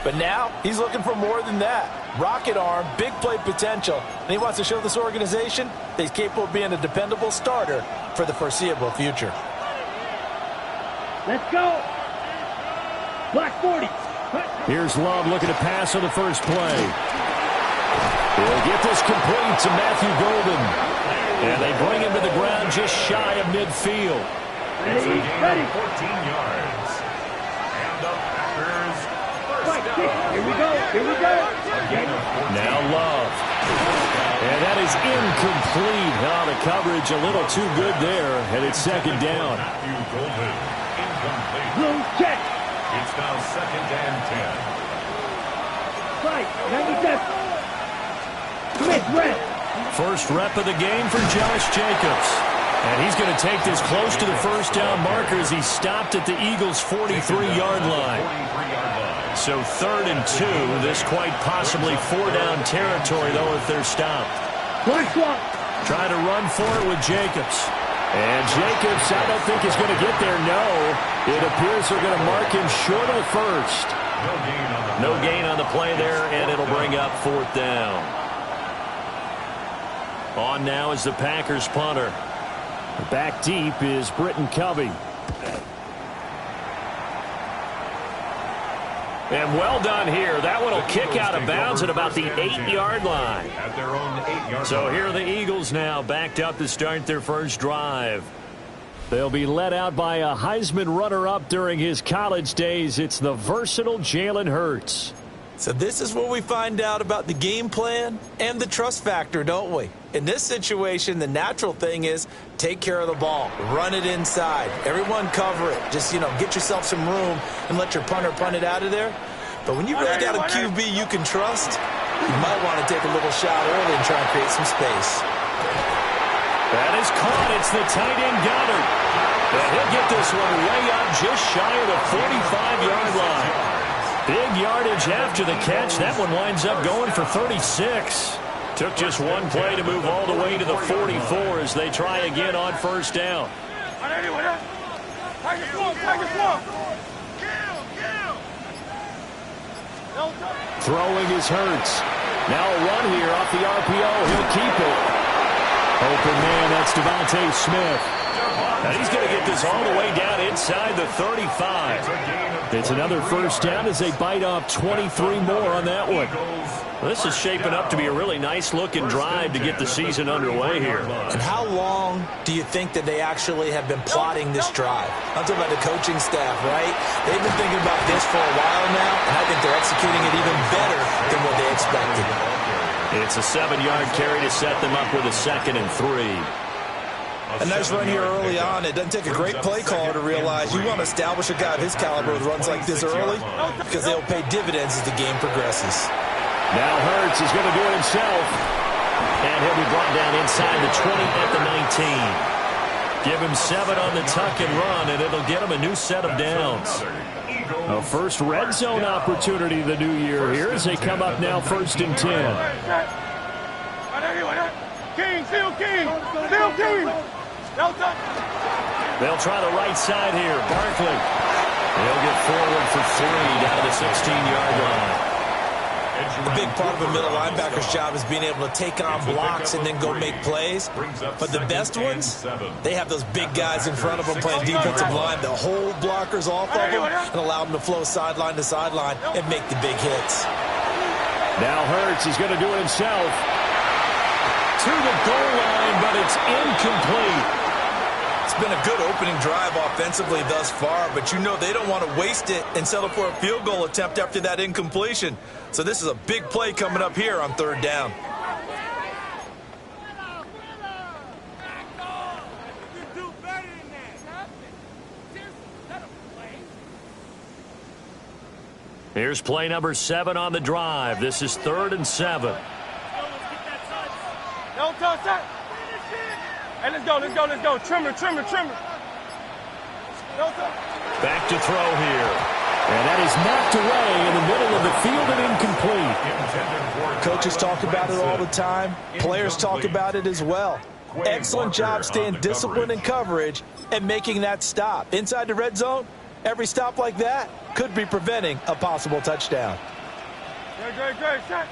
but now he's looking for more than that. Rocket arm, big play potential, and he wants to show this organization that he's capable of being a dependable starter for the foreseeable future. Let's go. Black 40. Here's Love looking to pass on the first play. He'll get this complete to Matthew Golden. And they bring him to the ground just shy of midfield. It's a gain of 14 yards. And the Packers first down. Here we go. Now Love. And that is incomplete. Oh, the coverage a little too good there. And it's second down. Matthew Golden, incomplete. Blue check. It's now second and 10. Fight. 97. Smith, red. First rep of the game for Josh Jacobs. And he's going to take this close to the first down marker as he stopped at the Eagles' 43-yard line. So 3rd and 2. This quite possibly 4-down territory, though, if they're stopped. Trying to run for it with Jacobs. And Jacobs, I don't think is going to get there. No, it appears they're going to mark him short of the first. No gain on the play there, and it'll bring up 4th down. On now is the Packers punter. Back deep is Britton Covey. And well done here. That one will kick out of bounds at about the 8-yard line. At their own 8-yard So line. here are the Eagles now, backed up to start their first drive. They'll be led out by a Heisman runner-up during his college days. It's the versatile Jalen Hurts. So this is where we find out about the game plan and the trust factor, don't we? In this situation, the natural thing is take care of the ball. Run it inside. Everyone cover it. Just, get yourself some room and let your punter punt it out of there. But when you really got a QB you can trust, you might want to take a little shot early and try and create some space. That is caught. It's the tight end Goddard. And he'll get this one way up just shy of the 45-yard line. Big yardage after the catch. That one winds up going for 36. Took just one play to move all the way to the 44 as they try again on first down. Throwing is Hurts. Now a run here off the RPO. He'll keep it. Open man, that's Devontae Smith. And he's going to get this all the way down inside the 35. It's another first down as they bite off 23 more on that one. Well, this is shaping up to be a really nice-looking drive to get the season underway here. And how long do you think that they actually have been plotting this drive? I'm talking about the coaching staff, right? They've been thinking about this for a while now, and I think they're executing it even better than what they expected. It's a 7-yard carry to set them up with a 2nd and 3. A nice run here early on. It doesn't take a great play caller to realize you want to establish a guy of his caliber with runs like this early because they'll pay dividends as the game progresses. Now Hurts is going to do it himself. And he'll be brought down inside the 20 at the 19. Give him 7 on the tuck and run, and it'll get him a new set of downs. A first red zone opportunity the new year here as they come up now 1st and 10. King, still King, still King. They'll try the right side here. Barkley. He'll get forward for 3 down the 16-yard line. A big part of a middle linebacker's job is being able to take on blocks and then go make plays. But the best ones, they have those big guys in front of them playing defensive line that hold blockers off of them and allow them to flow sideline to sideline and make the big hits. Now Hurts is going to do it himself. To the goal line, but it's incomplete. It's been a good opening drive offensively thus far, but they don't want to waste it and settle for a field goal attempt after that incompletion. So this is a big play coming up here on 3rd down. Here's play number 7 on the drive. This is 3rd and 7. Hey, let's go. Trimmer. Back to throw here. And that is knocked away in the middle of the field and incomplete. Coaches talk about it all the time. Players talk about it as well. Excellent job staying disciplined in coverage and making that stop. Inside the red zone, every stop like that could be preventing a possible touchdown. Great. Set.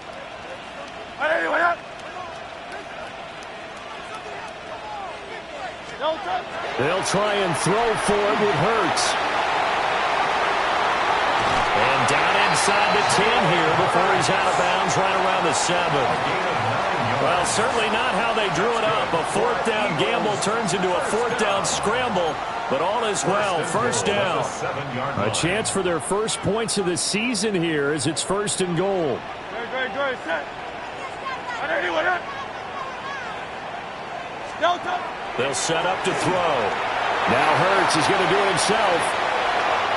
They'll try and throw for it with Hurts. And down inside the 10 here before he's out of bounds right around the 7. Well, certainly not how they drew it up. A 4th down gamble turns into a 4th down scramble, but all is well. First down. A chance for their first points of the season here as it's 1st and goal. Great. Set. They'll set up to throw. Now Hurts is going to do it himself.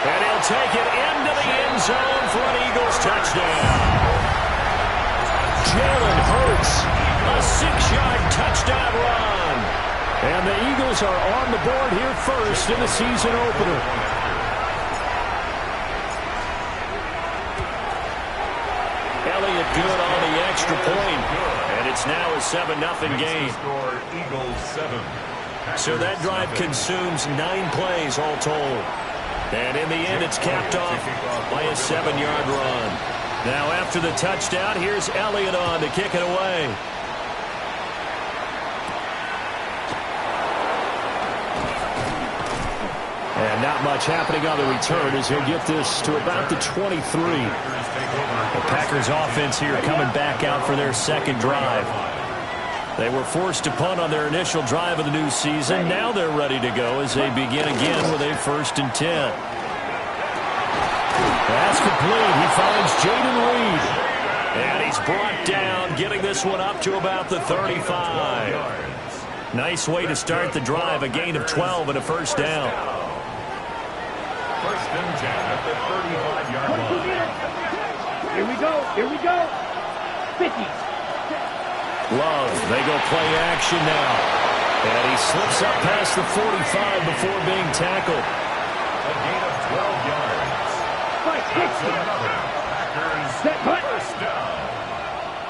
And he'll take it into the end zone for an Eagles touchdown. Jalen Hurts, a 6-yard touchdown run. And the Eagles are on the board here first in the season opener. Elliott good on the extra point. And it's now a 7-0 game. Eagles 7. So that drive consumes 9 plays all told. And in the end, it's capped off by a 7-yard run. Now after the touchdown, here's Elliott on to kick it away. And And not much happening on the return as he'll get this to about the 23. The Packers offense here coming back out for their second drive. They were forced to punt on their initial drive of the new season. Now they're ready to go as they begin again with a 1st and 10. That's complete. He finds Jaden Reed. And he's brought down, getting this one up to about the 35. Nice way to start the drive. A gain of 12 and a 1st down. 1st and 10 at the 35-yard line. Here we go. Here we go. 50. Love, they go play action now. And he slips up past the 45 before being tackled. A gain of 12 yards. That's another Packers first down.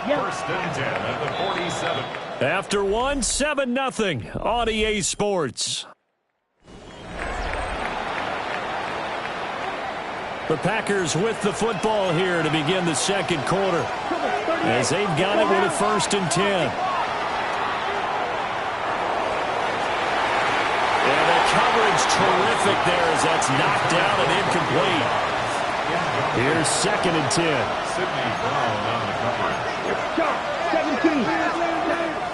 1st and 10 at the 47. After 7-0 on EA Sports. The Packers with the football here to begin the second quarter, as they've got it with a 1st and 10. And the coverage terrific there as that's knocked down and incomplete. Here's 2nd and 10. Sidney Brown on the coverage. 17.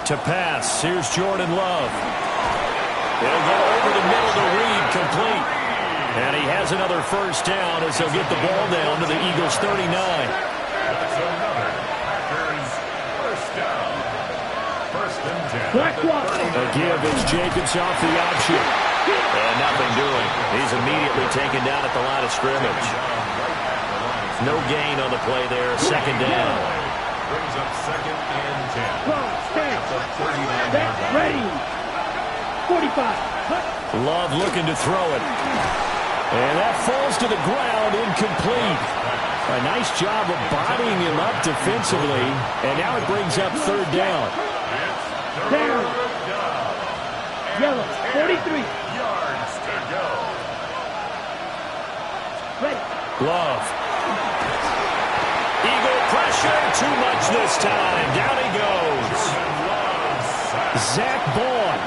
To pass, here's Jordan Love. They'll go over the middle to Reed, complete. And he has another 1st down as they'll get the ball down to the Eagles' 39. That's another Packers first down. 1st and 10. A give, it's Jacobs off the option. And nothing doing. He's immediately taken down at the line of scrimmage. No gain on the play there. 2nd down. Brings up 2nd and 10. Ready. 45. Love looking to throw it. And that falls to the ground, incomplete. A nice job of bodying him up defensively. And now it brings up 3rd down. Down. Yellow. 43. Yards to go. Ready. Love. Eagle pressure. Too much this time. Down he goes. Zach Bourne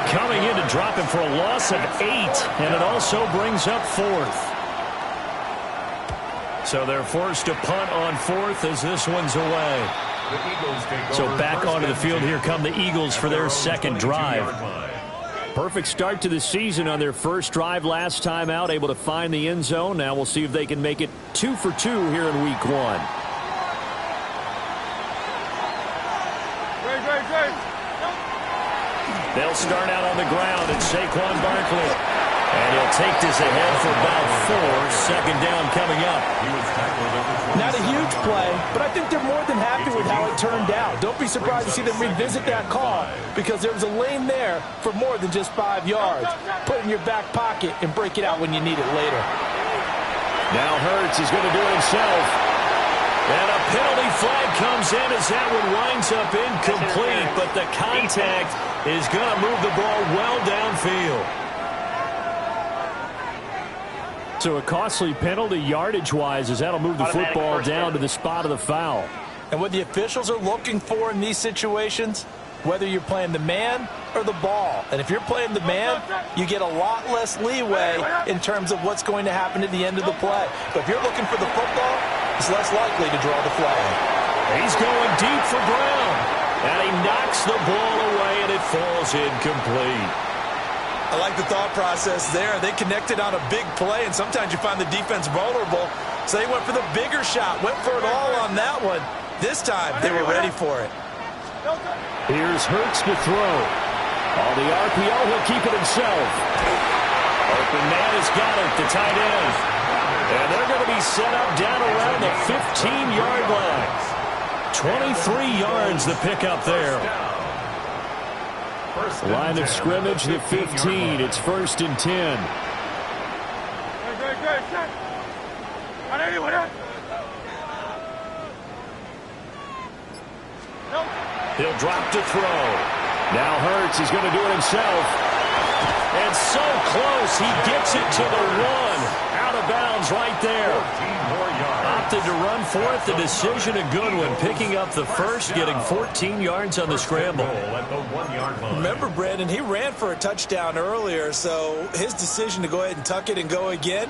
coming in to drop him for a loss of 8. And it also brings up 4th. So they're forced to punt on 4th as this one's away. So back onto the field here come the Eagles for their second drive. Perfect start to the season on their first drive last time out, able to find the end zone. Now we'll see if they can make it 2 for 2 here in week 1. They'll start out on the ground at Saquon Barkley. And he'll take this ahead for about 4. 2nd down coming up. Not a huge play, but I think they're more than happy with how it turned out. Don't be surprised to see them revisit that call because there was a lane there for more than just 5 yards. Put it in your back pocket and break it out when you need it later. Now Hurts is going to do it himself. And a penalty flag comes in as that one winds up incomplete, but the contact is going to move the ball well downfield. So a costly penalty yardage-wise as that'll move the football down to the spot of the foul. And what the officials are looking for in these situations, whether you're playing the man or the ball. And if you're playing the man, you get a lot less leeway in terms of what's going to happen at the end of the play. But if you're looking for the football, it's less likely to draw the flag. He's going deep for Brown. And he knocks the ball away, and it falls incomplete. I like the thought process there. They connected on a big play, and sometimes you find the defense vulnerable. So they went for the bigger shot, went for it all on that one. This time, they were ready for it. Here's Hurts to throw. On the RPO, he'll keep it himself. Open man has got it, the tight end. And they're going to be set up down around the 15-yard line. 23 yards the pickup there. Line of scrimmage, the 15. It's 1st and 10. He'll drop to throw. Now Hurts is going to do it himself. And so close, he gets it to the 1. Out of bounds right there. something to run for it. The decision a good one. Picking up the first, getting 14 yards on the scramble. At the 1-yard line. Remember, Brandon, he ran for a touchdown earlier, so his decision to go ahead and tuck it and go again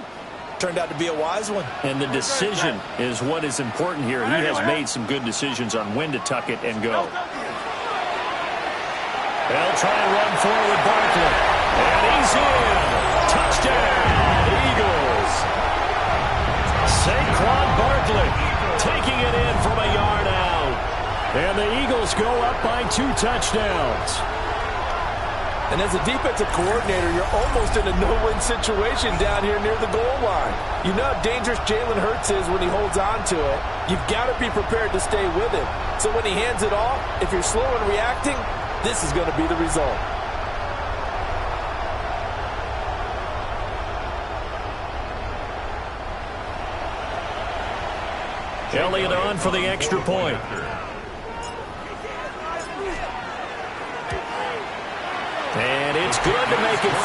turned out to be a wise one. And the decision is what is important here. He has made some good decisions on when to tuck it and go. They'll try and run forward with Barkley. And he's in. Touchdown, Eagles. Saquon Barkley taking it in from a yard out. And the Eagles go up by 2 touchdowns. And as a defensive coordinator, you're almost in a no-win situation down here near the goal line. You know how dangerous Jalen Hurts is when he holds on to it. You've got to be prepared to stay with him. So when he hands it off, if you're slow in reacting, this is going to be the result. Elliott on for the extra point. And it's good to make it 14-0.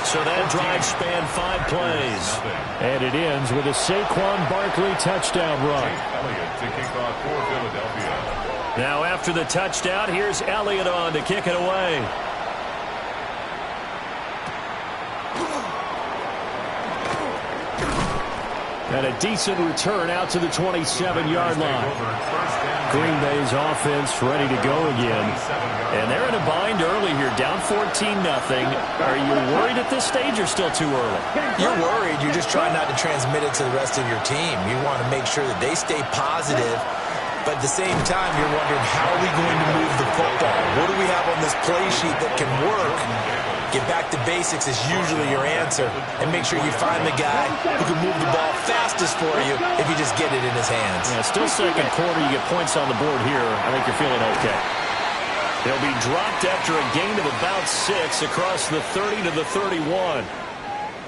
So that drive spanned 5 plays. And it ends with a Saquon Barkley touchdown run. Elliott to kick off for Philadelphia. Now after the touchdown, here's Elliott on to kick it away. And a decent return out to the 27-yard line. Green Bay's offense ready to go again. And they're in a bind early here, down 14-0. Are you worried at this stage or still too early? You're worried. You're just trying not to transmit it to the rest of your team. You want to make sure that they stay positive. But at the same time, you're wondering, how are we going to move the football? What do we have on this play sheet that can work? Get back to basics is usually your answer. And make sure you find the guy who can move the ball fastest for you if you just get it in his hands. Yeah, still second quarter. You get points on the board here. I think you're feeling okay. They'll be dropped after a gain of about 6 across the 30 to the 31.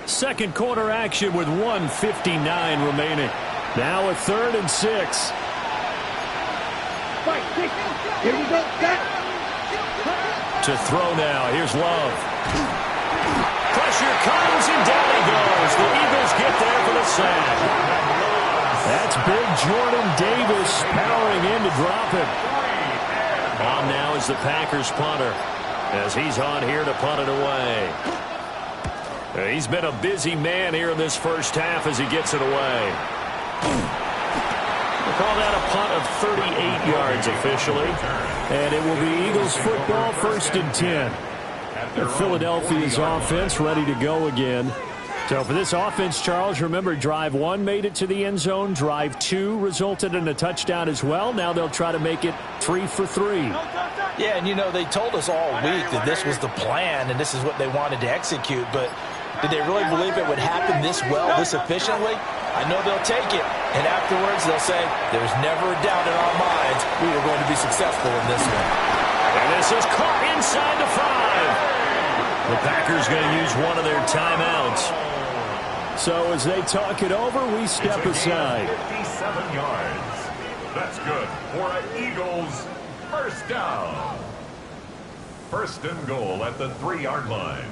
Second quarter action with 1:59 remaining. Now a 3rd and 6. Here we go. To throw now. Here's Love. Pressure comes and down he goes. The Eagles get there for the sack. That's big Jordan Davis powering in to drop it. On now is the Packers punter as he's on here to punt it away. He's been a busy man here in this first half as he gets it away. We'll call that a punt of 38 yards officially. And it will be Eagles football, 1st and 10. Philadelphia's offense ready to go again. So for this offense, Charles, remember drive 1 made it to the end zone. Drive 2 resulted in a touchdown as well. Now they'll try to make it 3 for 3. Yeah, and you know, they told us all week that this was the plan and this is what they wanted to execute. But did they really believe it would happen this well, this efficiently? I know they'll take it. And afterwards, they'll say, there's never a doubt in our minds we were going to be successful in this one. And this is caught inside the 5. The Packers going to use one of their timeouts. So as they talk it over, we step aside. 57 yards. That's good for an Eagles first down. 1st and goal at the 3-yard line.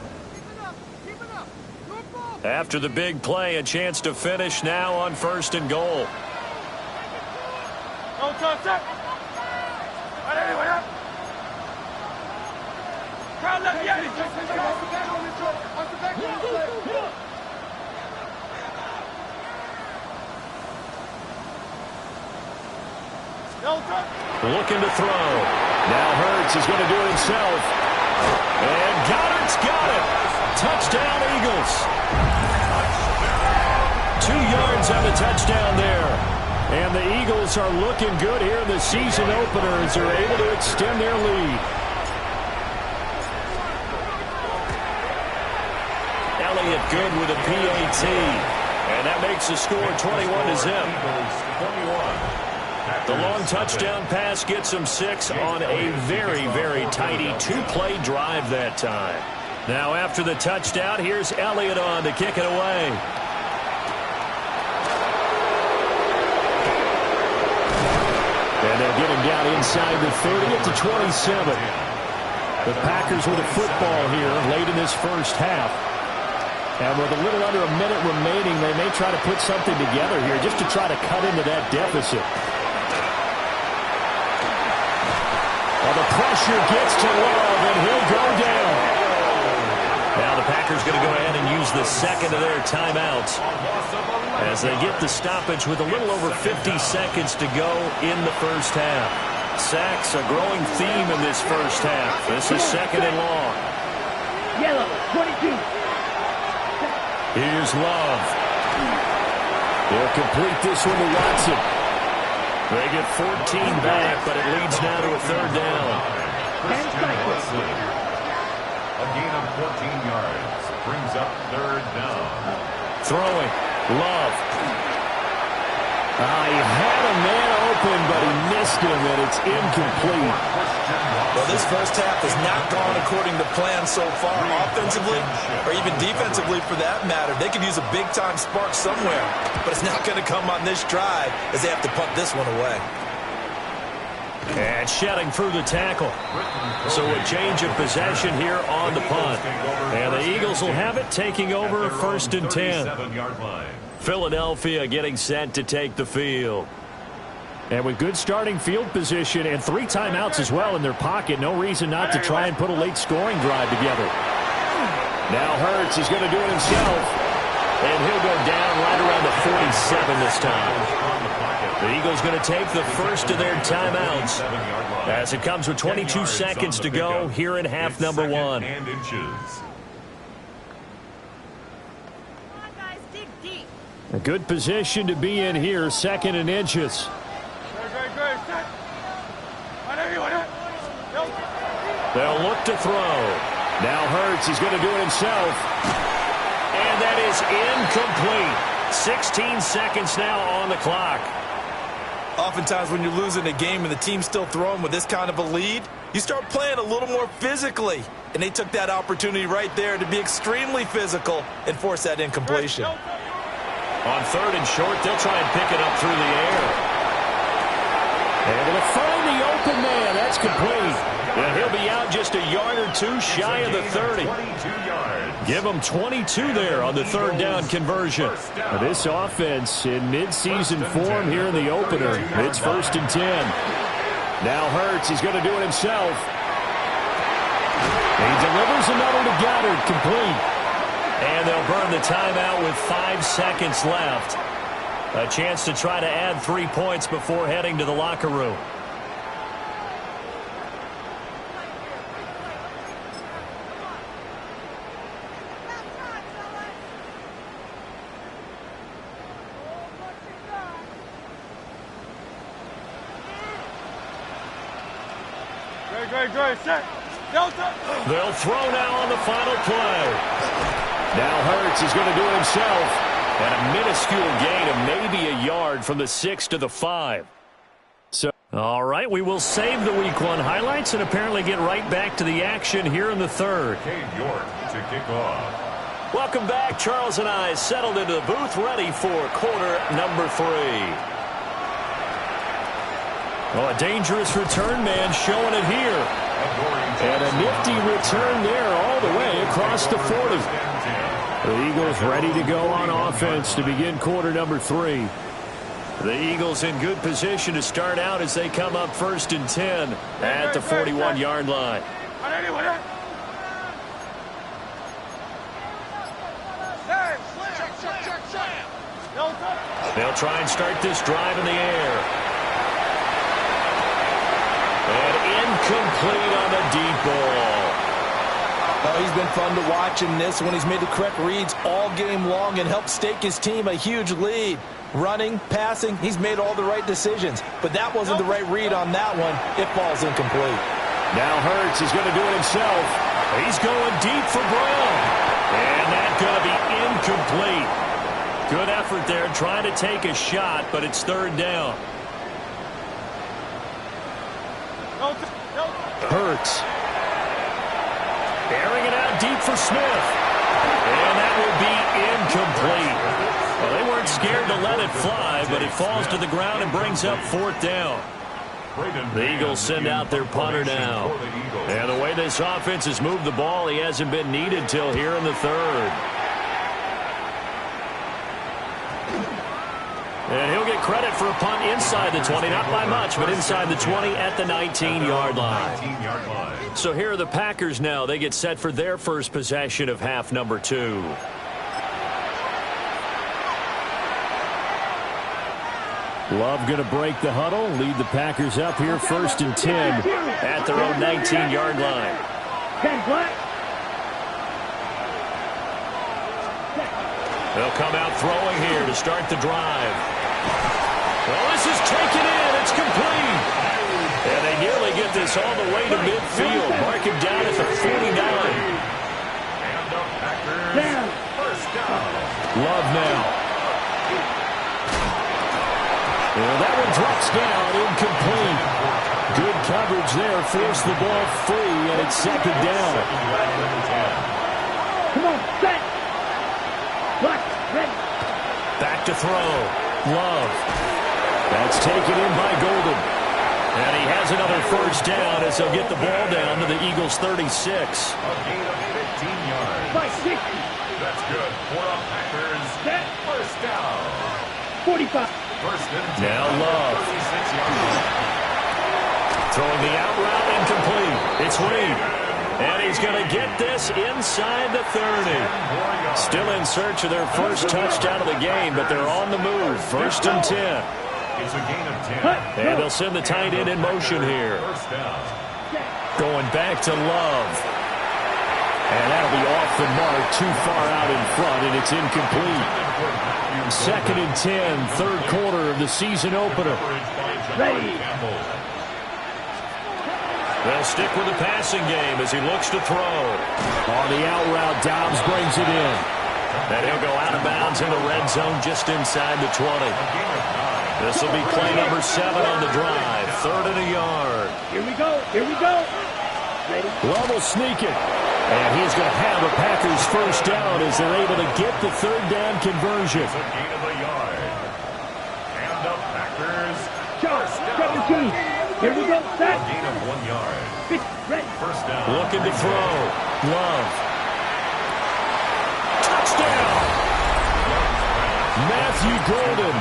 After the big play, a chance to finish now on 1st and goal. Looking to throw. Now Hurts is going to do it himself. And Goddard's got it. Touchdown, Eagles. 2 yards on the touchdown there. And the Eagles are looking good here in the season opener as they're able to extend their lead. Elliott good with a PAT. And that makes the score 21-0. The long touchdown pass gets them 6 on a very, very tidy 2-play drive that time. Now after the touchdown, here's Elliott on to kick it away. And they'll get him down inside the 30 at the 27. The Packers with a football here late in this first half. And with a little under a minute remaining, they make to try to put something together here just to try to cut into that deficit. Well, the pressure gets to Love, and he'll go down. Now the Packers going to go ahead and use the second of their timeouts as they get the stoppage with a little over 50 seconds to go in the first half. Sacks, a growing theme in this first half. This is second and long. Yellow, 22. Here's Love. He'll complete this one to Watson. They get 14 back, but it leads now to a third down. 10 seconds. A gain of 14 yards brings up third down. Throwing. Love. He had a man open, but he missed him, and it's incomplete. Well, this first half has not gone according to plan so far, offensively or even defensively for that matter. They could use a big-time spark somewhere, but it's not going to come on this drive as they have to punt this one away. And shedding through the tackle. So a change of possession here on the punt. And the Eagles will have it, taking over first and 10. Philadelphia getting set to take the field. And with good starting field position and 3 timeouts as well in their pocket, no reason not to try and put a late scoring drive together. Now Hurts is going to do it himself. And he'll go down right around the 47 this time. The Eagles going to take the first of their timeouts as it comes with 22 seconds to go here in half number 1. A good position to be in here, second and inches. They'll look to throw. Now Hurts, he's going to do it himself. And that is incomplete. 16 seconds now on the clock. Oftentimes when you're losing a game and the team's still throwing with this kind of a lead, you start playing a little more physically. And they took that opportunity right there to be extremely physical and force that incompletion. On third and short, they'll try and pick it up through the air. Able to find the open man. That's complete. And he'll be out just a yard or two shy of the 30. Give him 22 there on the third down conversion. This offense in midseason form here in the opener. It's first and 10. Now Hurts, he's going to do it himself. He delivers another to Goddard, complete. And they'll burn the timeout with 5 seconds left. A chance to try to add 3 points before heading to the locker room. They'll throw now on the final play. Now Hurts is going to do it himself. And a minuscule gain of maybe a yard from the 6 to the 5. So, all right, we will save the Week 1 highlights and apparently get right back to the action here in the third. Cade York to kick off. Welcome back. Charles and I settled into the booth ready for quarter number 3. Well, a dangerous return man showing it here. And a nifty return there all the way across the 40. The Eagles ready to go on offense to begin quarter number 3. The Eagles in good position to start out as they come up first and 10 at the 41-yard line. They'll try and start this drive in the air. And incomplete on the deep ball. Oh, he's been fun to watch in this when he's made the correct reads all game long and helped stake his team a huge lead. Running, passing, he's made all the right decisions. But that wasn't the right read on that one. It falls incomplete. Now Hurts is going to do it himself. He's going deep for Brown. And that's going to be incomplete. Good effort there trying to take a shot, but it's third down. Hurts. Airing it out deep for Smith. And that will be incomplete. Well, they weren't scared to let it fly, but it falls to the ground and brings up fourth down. The Eagles send out their punter now. And the way this offense has moved the ball, he hasn't been needed till here in the third. And he'll get credit for a punt inside the 20, not by much, but inside the 20 at the 19-yard line. So here are the Packers now. They get set for their first possession of half number 2. Love going to break the huddle, lead the Packers up here first and 10 at their own 19-yard line. They'll come out throwing here to start the drive. Well, this is taken in. It's complete. And they nearly get this all the way to midfield. Mark him down at the 49. And the Packers first down. Love now. Well, that one drops down, incomplete. Good coverage there, forced the ball free, and it's second down. Come on, set. Ready. Back to throw. Love. That's taken in by Golden. And he has another first down as he'll get the ball down to the Eagles' 36. A gain of 15 yards. 560. That's good for the Packers. First down. 45. First and 10. Now Love. 36-yard line. Throwing the out route incomplete. It's Reed. And he's going to get this inside the 30. Still in search of their first touchdown of the game, but they're on the move. First and 10. It's a gain of 10. And they'll send the tight end in motion here. First down. Going back to Love. And that'll be off the mark, too far out in front, and it's incomplete. Second and 10, third quarter of the season opener. Ready. They'll stick with the passing game as he looks to throw. On the out route, Dobbs brings it in. And he'll go out of bounds in the red zone just inside the 20. This will be play number 7 on the drive. Third and a yard. Here we go. Here we go. Ready. Love will sneak it. And he's going to have a Packers first down as they're able to get the third down conversion. It's a gain of a yard. And the Packers First down. 17. Here we go. A Set. gain of 1 yard. Ready. First down. Looking to throw. Love. Touchdown! Matthew Golden.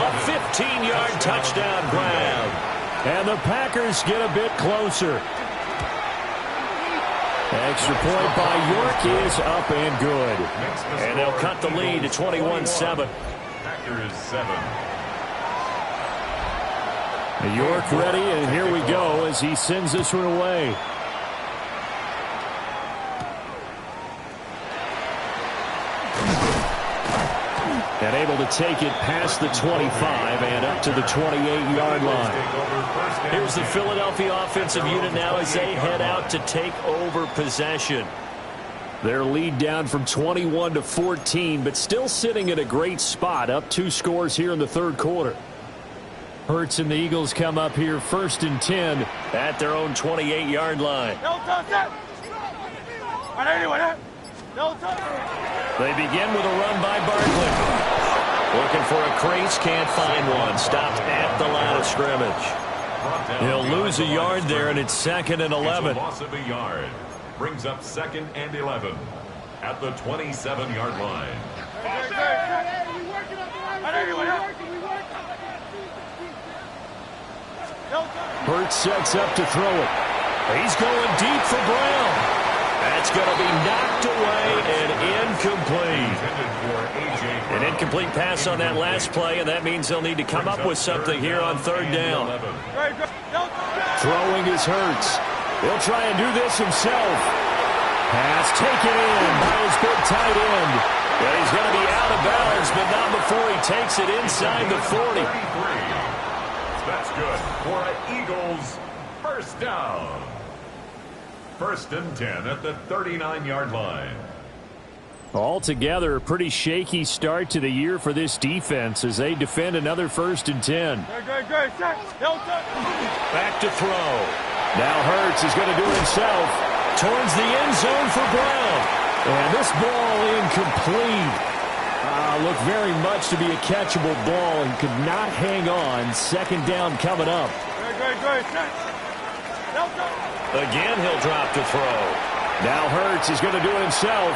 A 15-yard touchdown grab. And the Packers get a bit closer. Extra point by York is up and good. And they'll cut the lead to 21-7. Packers 7. York ready, and here we go as he sends this one away. And able to take it past the 25 and up to the 28-yard line. Here's the Philadelphia offensive unit now as they head out to take over possession. Their lead down from 21 to 14, but still sitting in a great spot, up 2 scores here in the third quarter. Hurts and the Eagles come up here first and 10 at their own 28-yard line. They begin with a run by Barkley. Looking for a crease, can't find one. Stopped at the line of scrimmage. He'll lose a yard there, and it's second and 11. It's a loss of a yard. Brings up second and 11 at the 27-yard line. Hurts sets up to throw it. He's going deep for Brown. That's going to be knocked away and incomplete. An incomplete pass on that last play, and that means they'll need to come up with something here on third down. Throwing is Hurts. He'll try and do this himself. Pass taken in by his big tight end. And he's going to be out of bounds, but not before he takes it inside the 40. That's good for an Eagles first down. First and 10 at the 39-yard line. Altogether, a pretty shaky start to the year for this defense as they defend another first and 10. Back to throw. Now Hurts is going to do it himself. Towards the end zone for Brown. And this ball incomplete. Looked very much to be a catchable ball and could not hang on. Second down coming up. Again, he'll drop to throw. Now Hurts is going to do it himself.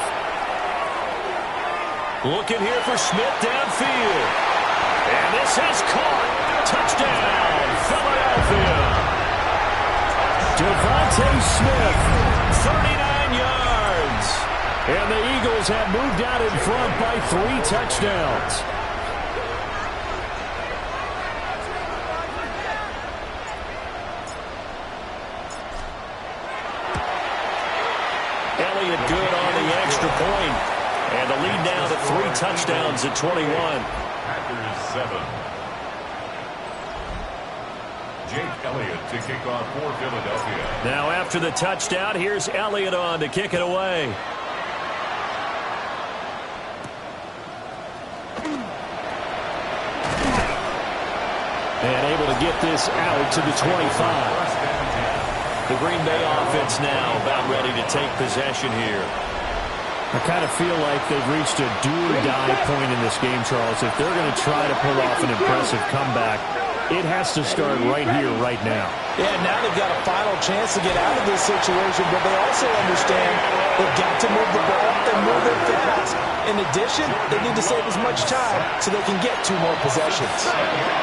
Looking here for Smith downfield. This is caught. Touchdown, Philadelphia. Devontae Smith, 39 yards. And the Eagles have moved out in front by 3 touchdowns. Elliott good on the extra point. And the lead now to 3 touchdowns at 21. Packers 7. Jake Elliott to kick off for Philadelphia. Now after the touchdown, here's Elliott on to kick it away. And able to get this out to the 25. The Green Bay offense now about ready to take possession here. I kind of feel like they've reached a do-or-die point in this game, Charles. If they're going to try to pull off an impressive comeback, it has to start right here, right now. Yeah, now they've got a final chance to get out of this situation, but they also understand they've got to move the ball and move it fast. In addition, they need to save as much time so they can get 2 more possessions.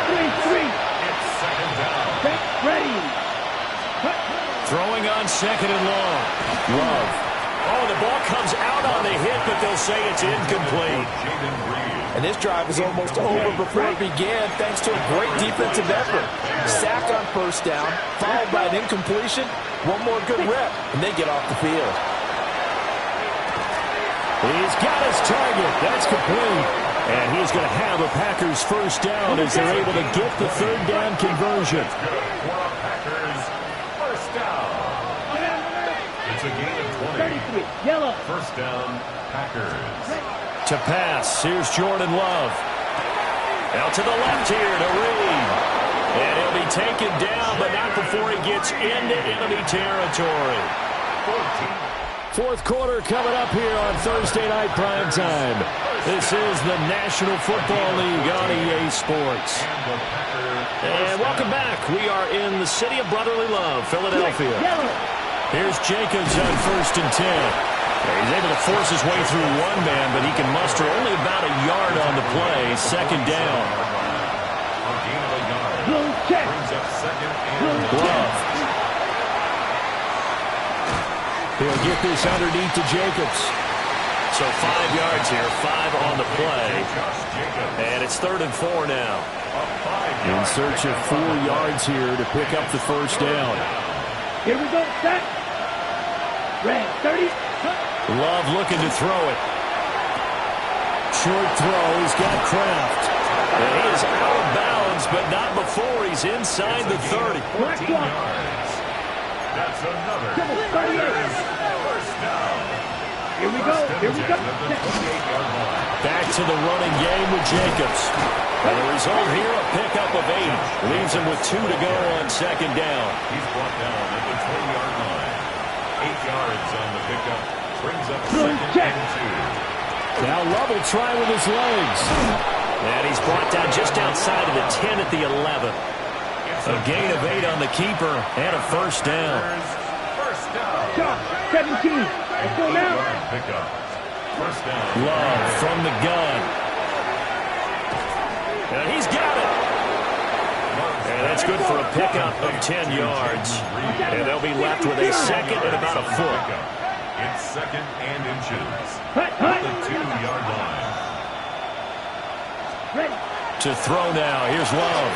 3-3. It's second down. Get ready. Throwing on second and long. Love. Oh, the ball comes out on the hit, but they'll say it's incomplete. And this drive is almost over before it began thanks to a great defensive effort. Sack on first down, followed by an incompletion. One more good rep, and they get off the field. He's got his target. That's complete. And he's going to have a Packers first down as they're able to get the third down conversion. Packers first down. It's a gain of 20. Yellow. First down, Packers. To pass, here's Jordan Love. Out to the left here to Reed. And he'll be taken down, but not before he gets into enemy territory. 14. Fourth quarter coming up here on Thursday Night Primetime. This is the National Football League on EA Sports. And welcome back. We are in the city of brotherly love, Philadelphia. Here's Jacobs on 1st and 10. He's able to force his way through one man, but he can muster only about a yard on the play. Second down. A gain of a yard. Brings up second and Love. He'll get this underneath to Jacobs. So 5 yards here, 5 on the play. And it's 3rd and 4 now. In search of 4 yards here to pick up the first down. Here we go. Set. Red 30. Love looking to throw it. Short throw. He's got Kraft. And he is out of bounds, but not before he's inside the 30. 14 yards. That's another. First down. Here we go. Here we go. Back to the running game with Jacobs. And the result here, a pickup of 8. Leaves him with 2 to go on second down. He's brought down at the 20-yard line. 8 yards on the pickup. Brings up second and 2. Now Love will try with his legs. And he's brought down just outside of the 10 at the 11. A gain of 8 on the keeper and a first down. First down. 17. Let's go now. Pickup. First down. Love from the gun. And he's got it. And that's good for a pickup of 10 yards. And they'll be left with a second and about a foot. It's second and inches. At the 2-yard line. Ready. To throw now. Here's Love.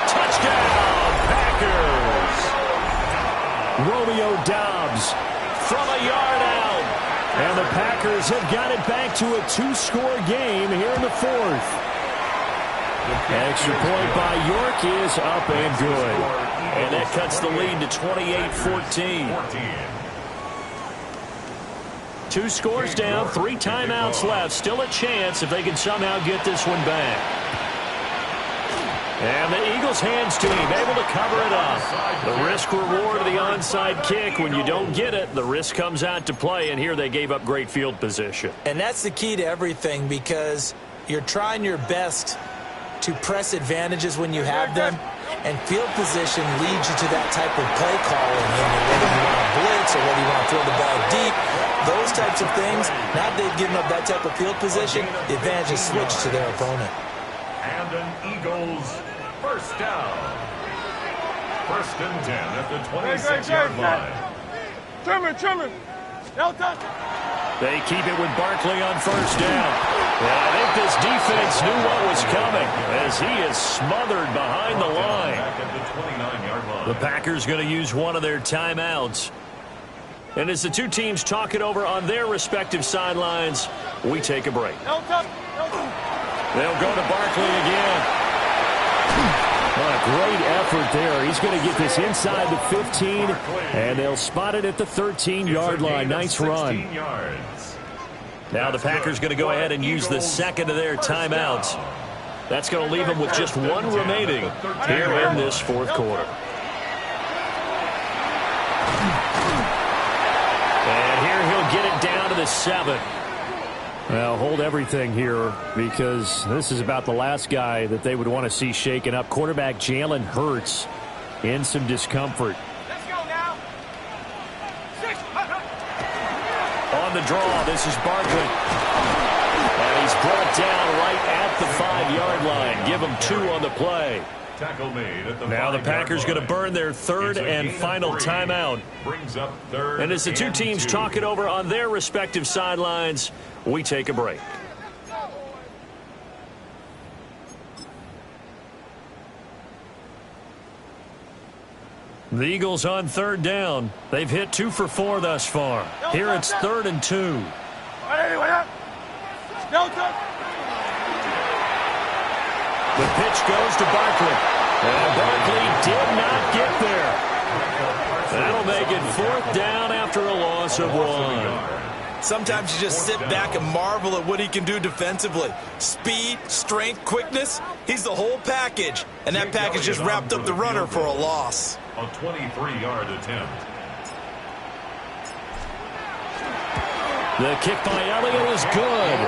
Touchdown, Packers. Romeo Doubs from a yard out. And the Packers have got it back to a 2-score game here in the 4th. Extra point by York is up and good. And that cuts the lead to 28-14. 2 scores down, 3 timeouts left. Still a chance if they can somehow get this one back. And the Eagles' hands team able to cover it up. The risk-reward of the onside kick. When you don't get it, the risk comes out to play, and here they gave up great field position. And that's the key to everything, because you're trying your best to press advantages when you have them, and field position leads you to that type of play calling. Whether you want to blitz or whether you want to throw the ball deep, those types of things, now they've given up that type of field position, the advantage is switched to their opponent. And an Eagles first down. First and 10 at the 26-yard line. Trimmer. They keep it with Barkley on first down. And I think this defense knew what was coming as he is smothered behind the line. Back at the 29-yard line. The Packers going to use one of their timeouts. And as the two teams talk it over on their respective sidelines, we take a break. They'll go to Barkley again. A great effort there. He's going to get this inside the 15, and they'll spot it at the 13-yard line. Nice run. Now the Packers going to go ahead and use the second of their timeouts. That's going to leave them with just one remaining here in this fourth quarter. And here he'll get it down to the 7. Well, hold everything here because this is about the last guy that they would want to see shaken up. Quarterback Jalen Hurts in some discomfort. Let's go now. 6. On the draw, this is Barkley. And he's brought down right at the 5-yard line. Give him 2 on the play. Tackle made at the Now the Packers going to line. burn their third and final timeout. Brings up third And as the two teams and 2. talk it over on their respective sidelines, we take a break. The Eagles on third down. They've hit 2 for 4 thus far. Here it's 3rd and 2. The pitch goes to Barkley. And Barkley did not get there. That'll make it 4th down after a loss of 1. Sometimes you just sit back and marvel at what he can do defensively. Speed, strength, quickness, he's the whole package. And that package just wrapped up the runner for a loss. A 23-yard attempt. The kick by Elliott is good.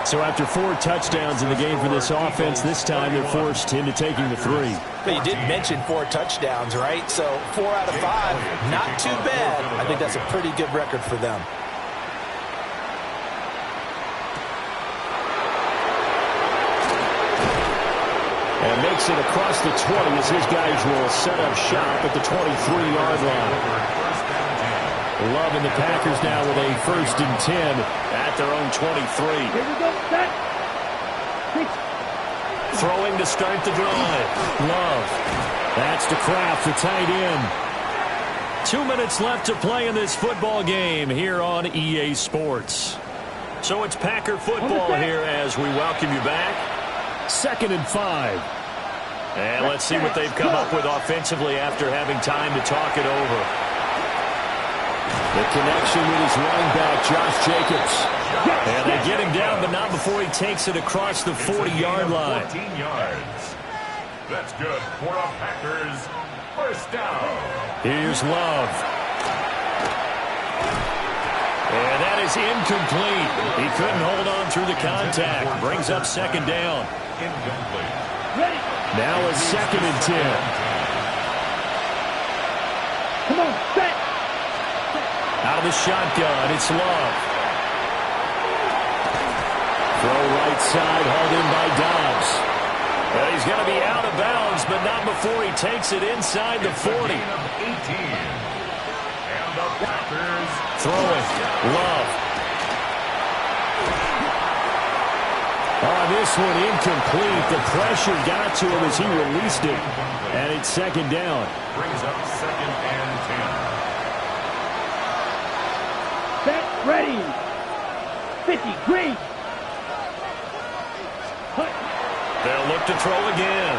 So after 4 touchdowns in the game for this offense, this time they're forced into taking the 3. But you did mention 4 touchdowns, right? So 4 out of 5, not too bad. I think that's a pretty good record for them. And makes it across the 20 as his guys will set up shop at the 23-yard line. Love in the Packers now with a 1st and 10 at their own 23. Here we go. Set. Throwing to start the drive. Love. That's to Kraft, the tight end. 2 minutes left to play in this football game here on EA Sports. So it's Packer football here as we welcome you back. 2nd and 5. And let's see what they've come up with offensively after having time to talk it over. The connection with his running back, Josh Jacobs. And they get him down, but not before he takes it across the 40-yard line. 14 yards. That's good for a Packers first down. Here's Love. And that is incomplete. He couldn't hold on through the contact. Brings up 2nd down. Incomplete. Now a 2nd and 10. Come on, set. Out of the shotgun, it's Love. Throw right side, hauled in by Dobbs. Well, he's going to be out of bounds, but not before he takes it inside the 40. Gain of 18. And the Packers Throwing, Love. On this one, incomplete. The pressure got to him as he released it. And it's 2nd down. brings up 2nd and 10. Set. Ready. 50. Green. They'll look to throw again.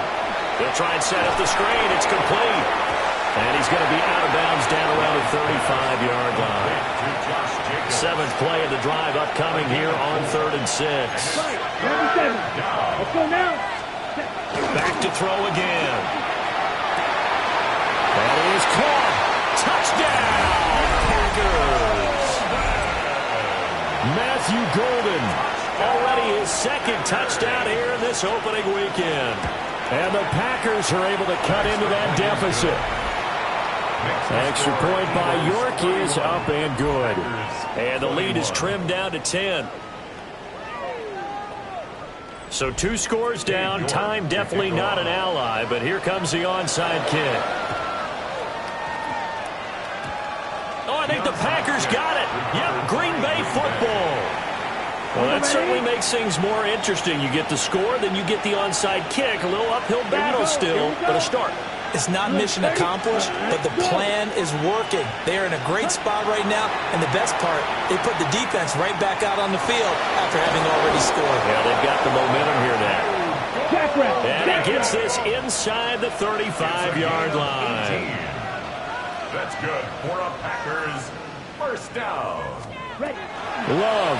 They'll try and set up the screen. It's complete. And he's going to be out of bounds down around the 35-yard line. 7th play of the drive upcoming here on 3rd and 6. Number 7. Let's go now. Back to throw again. That is caught. Touchdown, Packers. Matthew Golden, already his 2nd touchdown here in this opening weekend. And the Packers are able to cut into that deficit. Extra point by York is up and good. And the lead is trimmed down to 10. So 2 scores down. Time definitely not an ally, but here comes the onside kick. Oh, I think the Packers got it. Yep, Green Bay football. Well, that certainly makes things more interesting. You get the score, then you get the onside kick. A little uphill battle still, but a start. It's not mission accomplished, but the plan is working. They are in a great spot right now, and the best part, they put the defense right back out on the field after having already scored. Yeah, they've got the momentum here now. And he gets this inside the 35-yard line. That's good for a Packers first down. Love.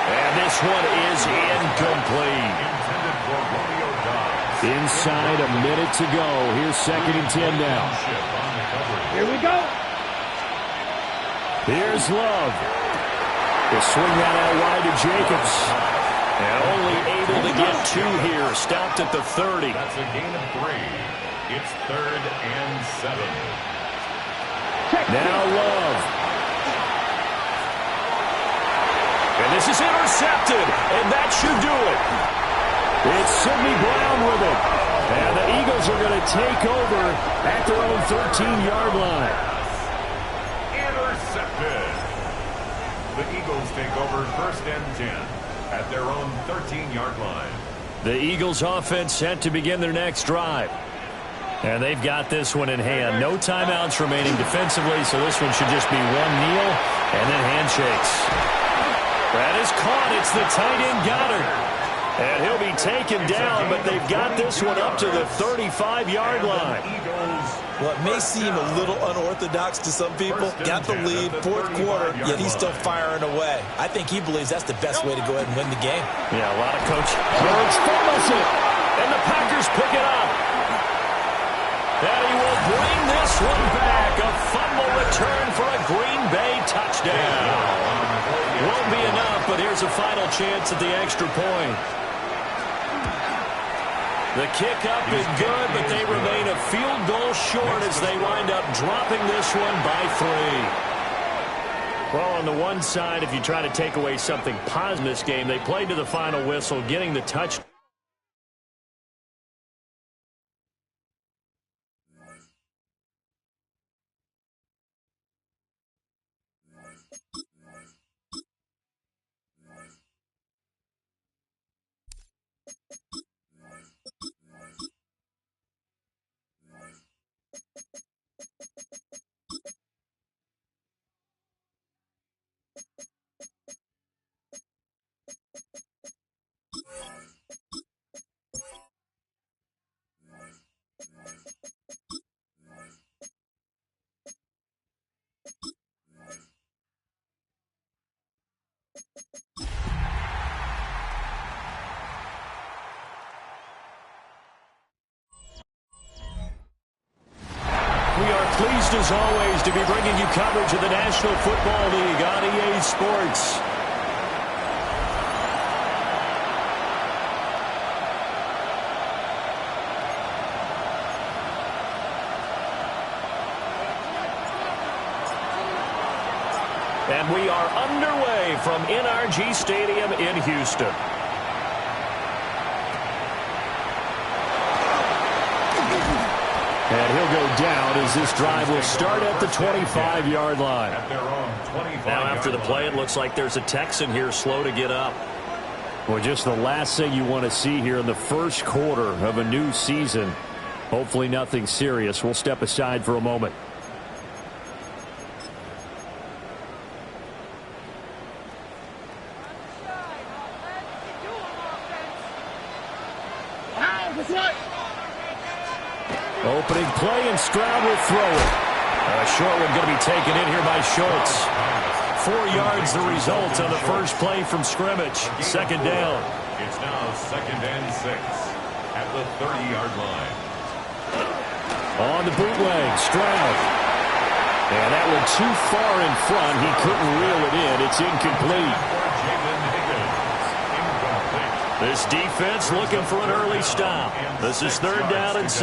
And this one is incomplete. Intended for Romeo Dobbs. Inside a minute to go. Here's 2nd and 10 now. Here we go. Here's Love. They swing that out wide to Jacobs. And only able to get 2 here. Stopped at the 30. That's a gain of 3. It's 3rd and 7. Now Love. And this is intercepted, and that should do it. It's Sidney Brown with it. And the Eagles are going to take over at their own 13-yard line. Intercepted. The Eagles take over 1st and 10 at their own 13-yard line. The Eagles offense set to begin their next drive. And they've got this one in hand. No timeouts remaining defensively, so this one should just be one kneel and then handshakes. That is caught. It's the tight end Goddard. And he'll be taken down, but they've got this one up to the 35-yard line. Well, it may seem a little unorthodox to some people. Got the lead, 4th quarter, yet he's still firing away. I think he believes that's the best way to go ahead and win the game. Yeah, a lot of coaching. Hurts fumbles it, and the Packers pick it up. And he will bring this one back. A fumble return for a Green Bay touchdown. Won't be enough, but here's a final chance at the extra point. The kick up is good, but they remain a field goal short as they wind up dropping this one by 3. Well, on the one side, if you try to take away something positive in this game, they played to the final whistle, getting the touchdown. We are pleased, as always, to be bringing you coverage of the National Football League on EA Sports. And we are underway from NRG Stadium in Houston. And he'll go down as this drive will start at the 25-yard line. At their own 25-yard Now after the play, it looks like there's a Texan here slow to get up. Well, just the last thing you want to see here in the first quarter of a new season. Hopefully nothing serious. We'll step aside for a moment. Opening play, and Stroud will throw it. A short one going to be taken in here by Schultz. 4 yards the result on the first play from scrimmage. 2nd down. It's now 2nd and 6 at the 30-yard line. On the bootleg, Stroud. And that one too far in front. He couldn't reel it in. It's incomplete. This defense looking for an early stop. This is 3rd down and 6.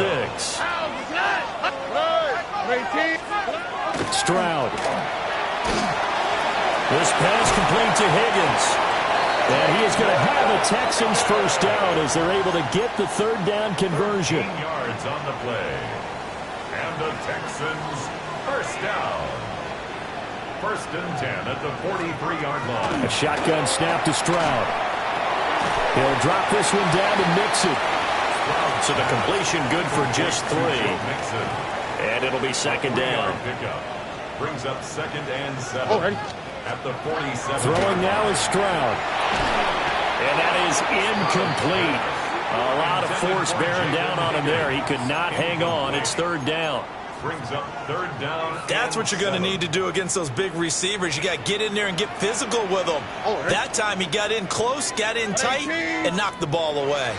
Stroud. This pass complete to Higgins. And he is going to have a Texans first down as they're able to get the third down conversion. 13 yards on the play. And the Texans first down. First and 10 at the 43-yard line. A shotgun snap to Stroud. He'll drop this one down to Mixon. So the completion good for just 3. And it'll be second down. Brings up second and 7. At the 47. Throwing now is Stroud. And that is incomplete. A lot of force bearing down on him there. He could not hang on. It's third down. Brings up third down. That's what you're going to need to do against those big receivers. You got to get in there and get physical with them. That time he got in close, got in tight, and knocked the ball away.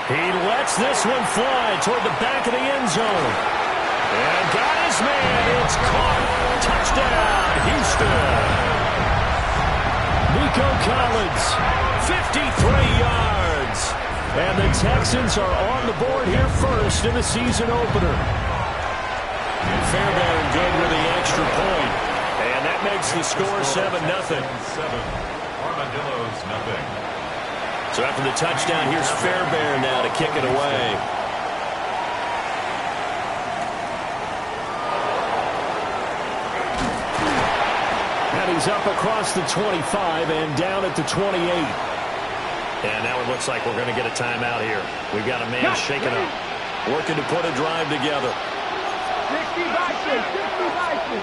He lets this one fly toward the back of the end zone. And got his man. It's caught. Touchdown, Houston. Nico Collins, 53 yards. And the Texans are on the board here first in the season opener. And Fairbairn good with the extra point. And that makes the score 7-0. Armadillos, nothing. So after the touchdown, here's Fairbairn now to kick it away. And he's up across the 25 and down at the 28. And now it looks like we're going to get a timeout here. We've got a man shaking up, working to put a drive together. 60 Bison, 60 Bison.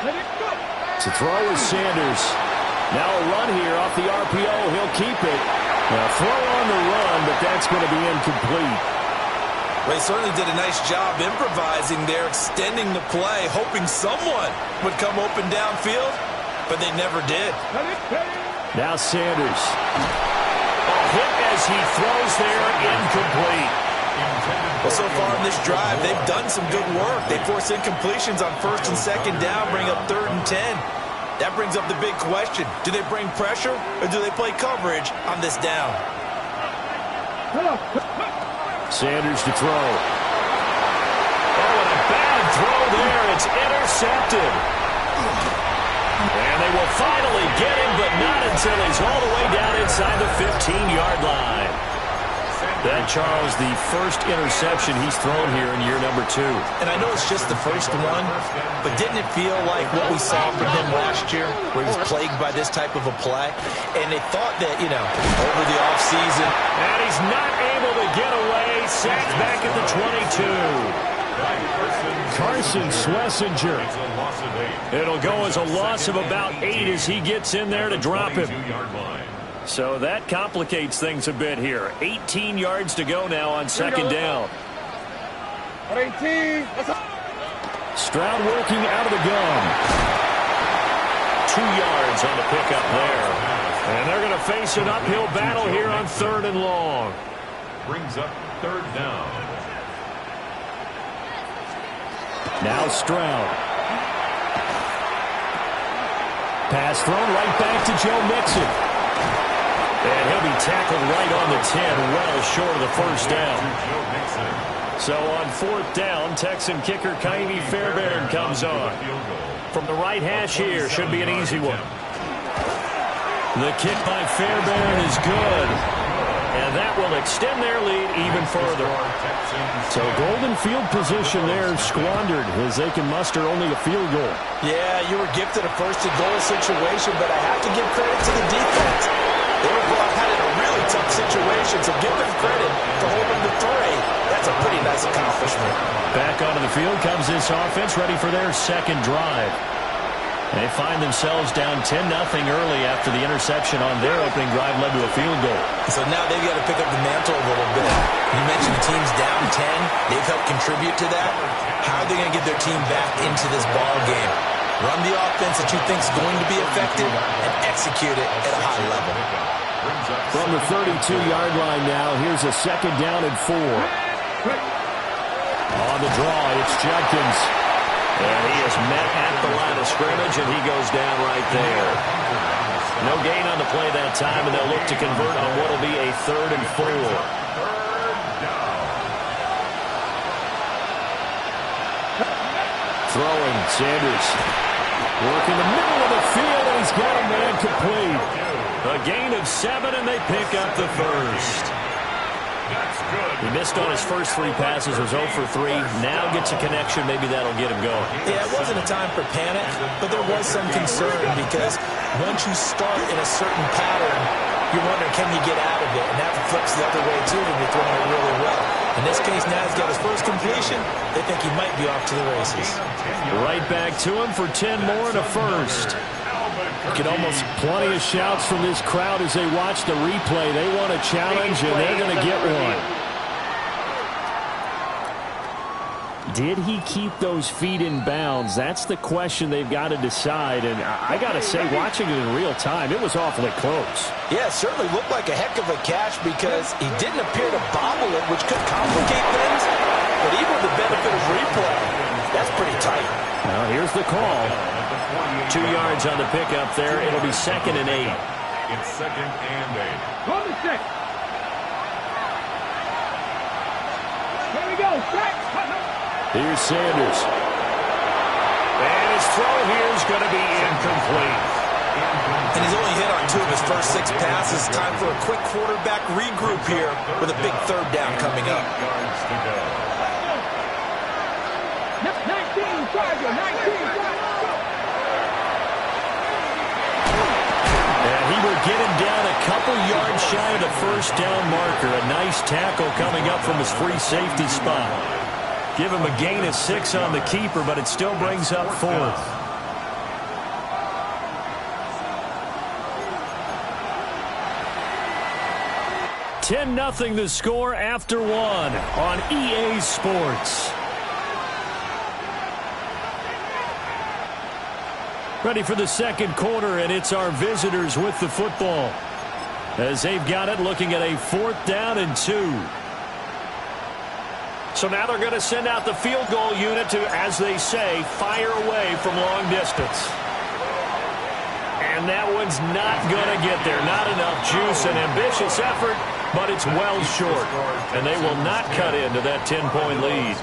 Let it go. To throw is Sanders. Now a run here off the RPO. He'll keep it. Now throw on the run, but that's going to be incomplete. They certainly did a nice job improvising there, extending the play, hoping someone would come open downfield, but they never did. Now Sanders. Hit as he throws there, incomplete. Well, so far in this drive, they've done some good work. They force incompletions on first and second down, bring up third and 10. That brings up the big question. Do they bring pressure or do they play coverage on this down? Sanders to throw. Oh, and a bad throw there. It's intercepted. And they will finally get him, but not until he's all the way down inside the 15-yard line. That, Charles, the first interception he's thrown here in year number 2. And I know it's just the first one, but didn't it feel like what we saw from him last year, where he was plagued by this type of a play? And they thought that, you know, over the offseason. And he's not able to get away. Sacked back at the 22. Carson Schlesinger. It'll go as a loss of about 8 as he gets in there to drop him. So that complicates things a bit here. 18 yards to go now on second down. 18. Stroud working out of the gun. 2 yards on the pickup there. And they're going to face an uphill battle here on third and long. Brings up third down. Now Stroud. Pass thrown right back to Joe Mixon. And he'll be tackled right on the 10, well short of the first down. So on fourth down, Texan kicker Ka'imi Fairbairn comes on. From the right hash here, should be an easy one. The kick by Fairbairn is good. And that will extend their lead even further. So golden field position there squandered as they can muster only a field goal. Yeah, you were gifted a first-and-goal situation, but I have to give credit to the defense. They were brought out in a really tough situation, so give them credit for holding the 3. That's a pretty nice accomplishment. Back onto the field comes this offense, ready for their second drive. They find themselves down 10-0 early after the interception on their opening drive led to a field goal. So now they've got to pick up the mantle a little bit. You mentioned the team's down 10. They've helped contribute to that. How are they going to get their team back into this ball game? Run the offense that you think is going to be effective and execute it at a high level. From the 32-yard line now, here's a second down and 4. On the draw, it's Judkins. And he is met at the line of scrimmage, and he goes down right there. No gain on the play that time, and they'll look to convert on what will be a 3rd and 4. Throwing, Sanders. Work in the middle of the field, and he's got a man incomplete. A gain of 7, and they pick up the first. He missed on his first 3 passes, was 0 for 3. Now gets a connection. Maybe that'll get him going. Yeah, it wasn't a time for panic, but there was some concern because once you start in a certain pattern, you wonder, can you get out of it? And that flips the other way, too, when you're throwing it really well. In this case, now he's got his first completion. They think he might be off to the races. Right back to him for 10 more and a first. You get almost plenty of shouts from this crowd as they watch the replay. They want a challenge, and they're going to get one. Did he keep those feet in bounds? That's the question they've got to decide. And I got to say, watching it in real time, it was awfully close. Yeah, it certainly looked like a heck of a catch because he didn't appear to bobble it, which could complicate things. But even with the benefit of replay, that's pretty tight. Now here's the call. 2 yards on the pickup there. It'll be 2nd and 8. It's 2nd and 8. Go to 6. Here we go. Strike. Here's Sanders. And his throw here is going to be incomplete. And he's only hit on 2 of his first 6 passes. Time for a quick quarterback regroup here with a big 3rd down coming up. 19, Charger, 19, And he will get him down a couple yards shy of the first down marker. A nice tackle coming up from his free safety spot. Give him a gain of 6 on the keeper, but it still brings up 4th. $10-0 the score after 1 on EA Sports. Ready for the second quarter, and it's our visitors with the football. As they've got it, looking at a 4th down and 2. So now they're going to send out the field goal unit to, as they say, fire away from long distance. And that one's not going to get there. Not enough juice. An ambitious effort, but it's well short. And they will not cut into that 10-point lead.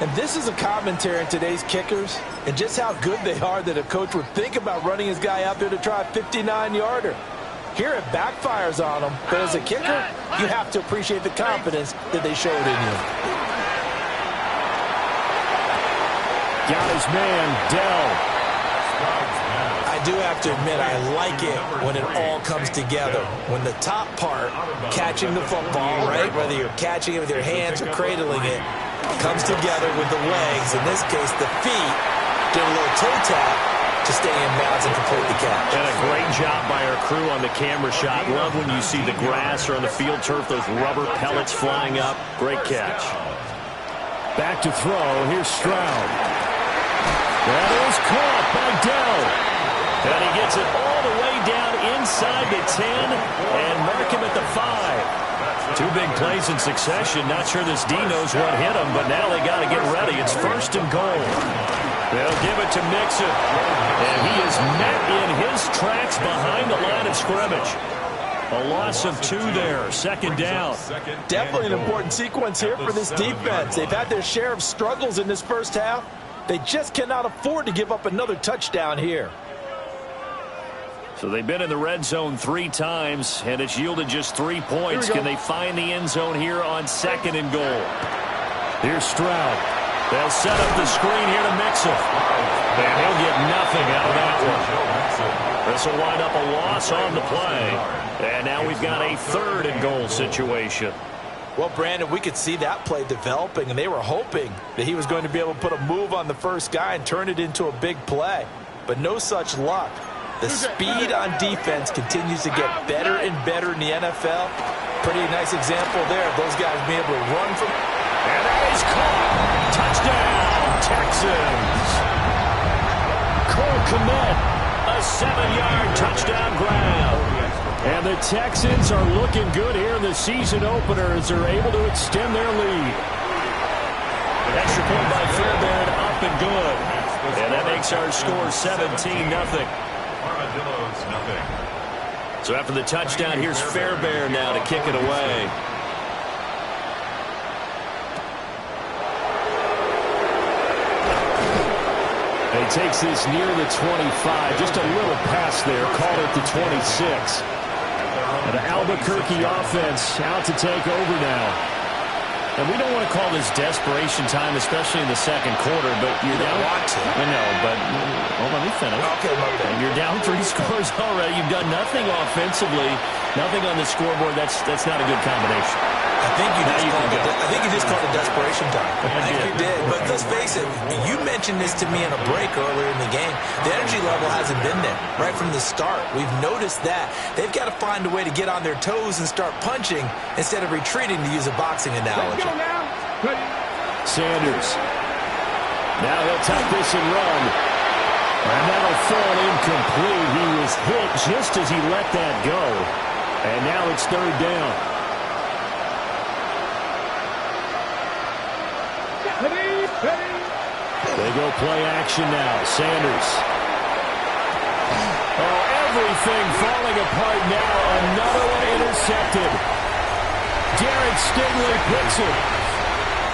And this is a commentary on today's kickers and just how good they are that a coach would think about running his guy out there to try a 59-yarder. Here it backfires on him, but as a kicker, you have to appreciate the confidence that they showed in you. Got his man, Dell. I do have to admit, I like it when it all comes together. When the top part, catching the football, right, whether you're catching it with your hands or cradling it, comes together with the legs. In this case, the feet did a little toe tap to stay in bounds and complete the catch. And a great job by our crew on the camera shot. Love when you see the grass or on the field turf, those rubber pellets flying up. Great catch. Back to throw. Here's Stroud. That is caught by Dell. And he gets it all the way down inside the 10 and mark him at the 5. 2 big plays in succession. Not sure this D knows what hit him, but now they got to get ready. It's 1st and goal. They'll give it to Mixon. And he is met in his tracks behind the line of scrimmage. A loss of 2 there. 2nd down. Definitely an important sequence here for this defense. They've had their share of struggles in this first half. They just cannot afford to give up another touchdown here. So they've been in the red zone 3 times, and it's yielded just 3 points. Can they find the end zone here on 2nd and goal? Here's Stroud. They'll set up the screen here to Mixon. And he'll get nothing out of that one. This will wind up a loss on the play. And now we've got a 3rd and goal situation. Well, Brandon, we could see that play developing, and they were hoping that he was going to be able to put a move on the first guy and turn it into a big play. But no such luck. The speed on defense continues to get better and better in the NFL. Pretty nice example there of those guys being able to run from. And that is caught. Touchdown, Texans. Cole Kmet, a 7-yard touchdown grab. And the Texans are looking good here in the season opener as they're able to extend their lead. Extra point by Fairbairn, up and good. And that makes our score 17-0. Armadillos, nothing. So after the touchdown, here's Fairbairn now to kick it away. He takes this near the 25. Just a little past loss there. Call it the 26. And the Albuquerque offense out to take over now. And we don't want to call this desperation time, especially in the second quarter, but you're down. Want to. I know, but let me finish. Okay, And you're down 3 scores already. You've done nothing offensively, nothing on the scoreboard. That's not a good combination. I think you just called it desperation time. I think you did. But let's face it, you mentioned this to me in a break earlier in the game. The energy level hasn't been there right from the start. We've noticed that. They've got to find a way to get on their toes and start punching instead of retreating, to use a boxing analogy. Sanders. Now he'll take this and run. And that'll fall incomplete. He was hit just as he let that go. And now it's third down. They go play action now. Sanders. Oh, everything falling apart now. Another one intercepted. Derek Stingley picks it.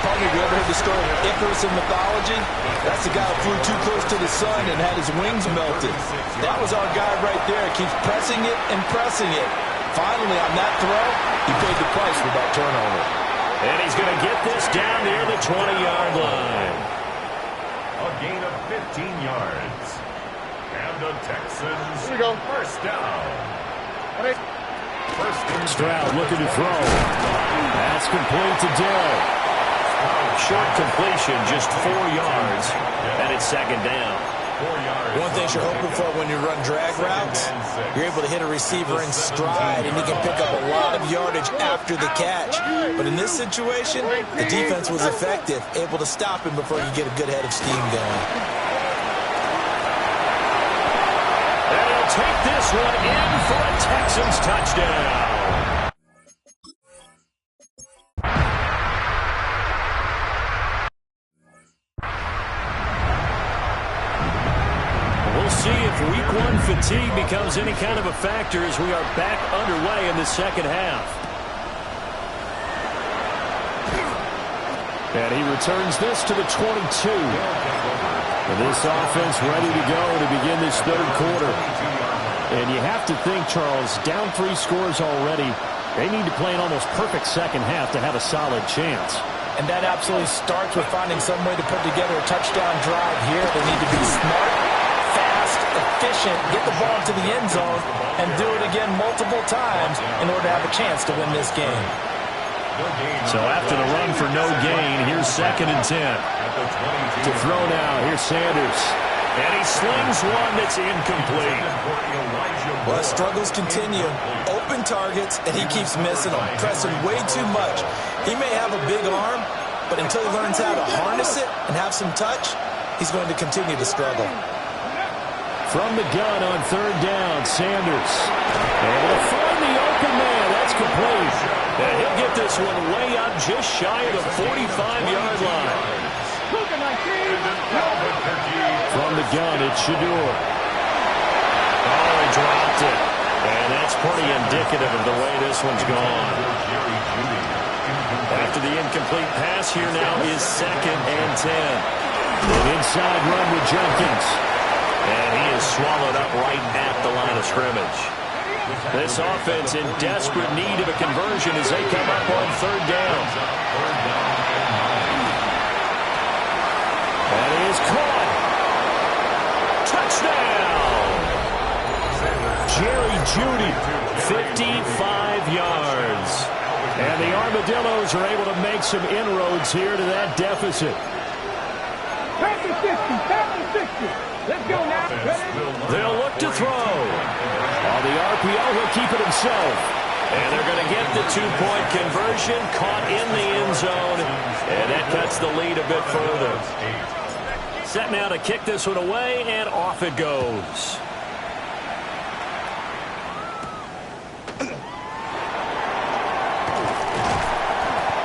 Probably you ever heard the story of Icarus in mythology? That's the guy who flew too close to the sun and had his wings melted. That was our guy right there. Keeps pressing it and pressing it. Finally, on that throw, he paid the price with that turnover. And he's going to get this down near the 20-yard line. A gain of 15 yards. And the Texans first down. Stroud looking to throw. That's complete to Dill. Short completion, just 4 yards, and it's second down. One thing you're hoping for when you run drag routes, you're able to hit a receiver in stride, and he can pick up a lot of yardage after the catch. But in this situation, the defense was effective, able to stop him before you get a good head of steam going. And he'll take this one in for a Texans touchdown. See if week 1 fatigue becomes any kind of a factor as we are back underway in the second half. And he returns this to the 22. And this offense ready to go to begin this third quarter. And you have to think, Charles, down 3 scores already. They need to play an almost perfect second half to have a solid chance. And that absolutely starts with finding some way to put together a touchdown drive here. They need to be smart, fast, efficient, get the ball to the end zone, and do it again multiple times in order to have a chance to win this game. So after the run for no gain, here's 2nd and 10. To throw now, here's Sanders. And he slings one that's incomplete. Well, the struggles continue. Open targets, and he keeps missing them, pressing way too much. He may have a big arm, but until he learns how to harness it and have some touch, he's going to continue to struggle. From the gun on 3rd down, Sanders. Able to find the open man. That's complete. And he'll get this one way up just shy of the 45-yard line. From the gun, it's Shador. Oh, he dropped it. And that's pretty indicative of the way this one's gone. After the incomplete pass, here now is 2nd and 10. An inside run with Jenkins. And he is swallowed up right at the line of scrimmage. This offense in desperate need of a conversion as they come up on 3rd down. That is caught. Touchdown! Jerry Jeudy. 55 yards. And the Armadillos are able to make some inroads here to that deficit. Pack the 60. Let's go now. They'll look to throw. On the RPO, he'll keep it himself. And they're going to get the 2-point conversion, caught in the end zone. And that cuts the lead a bit further. Set now to kick this one away, and off it goes.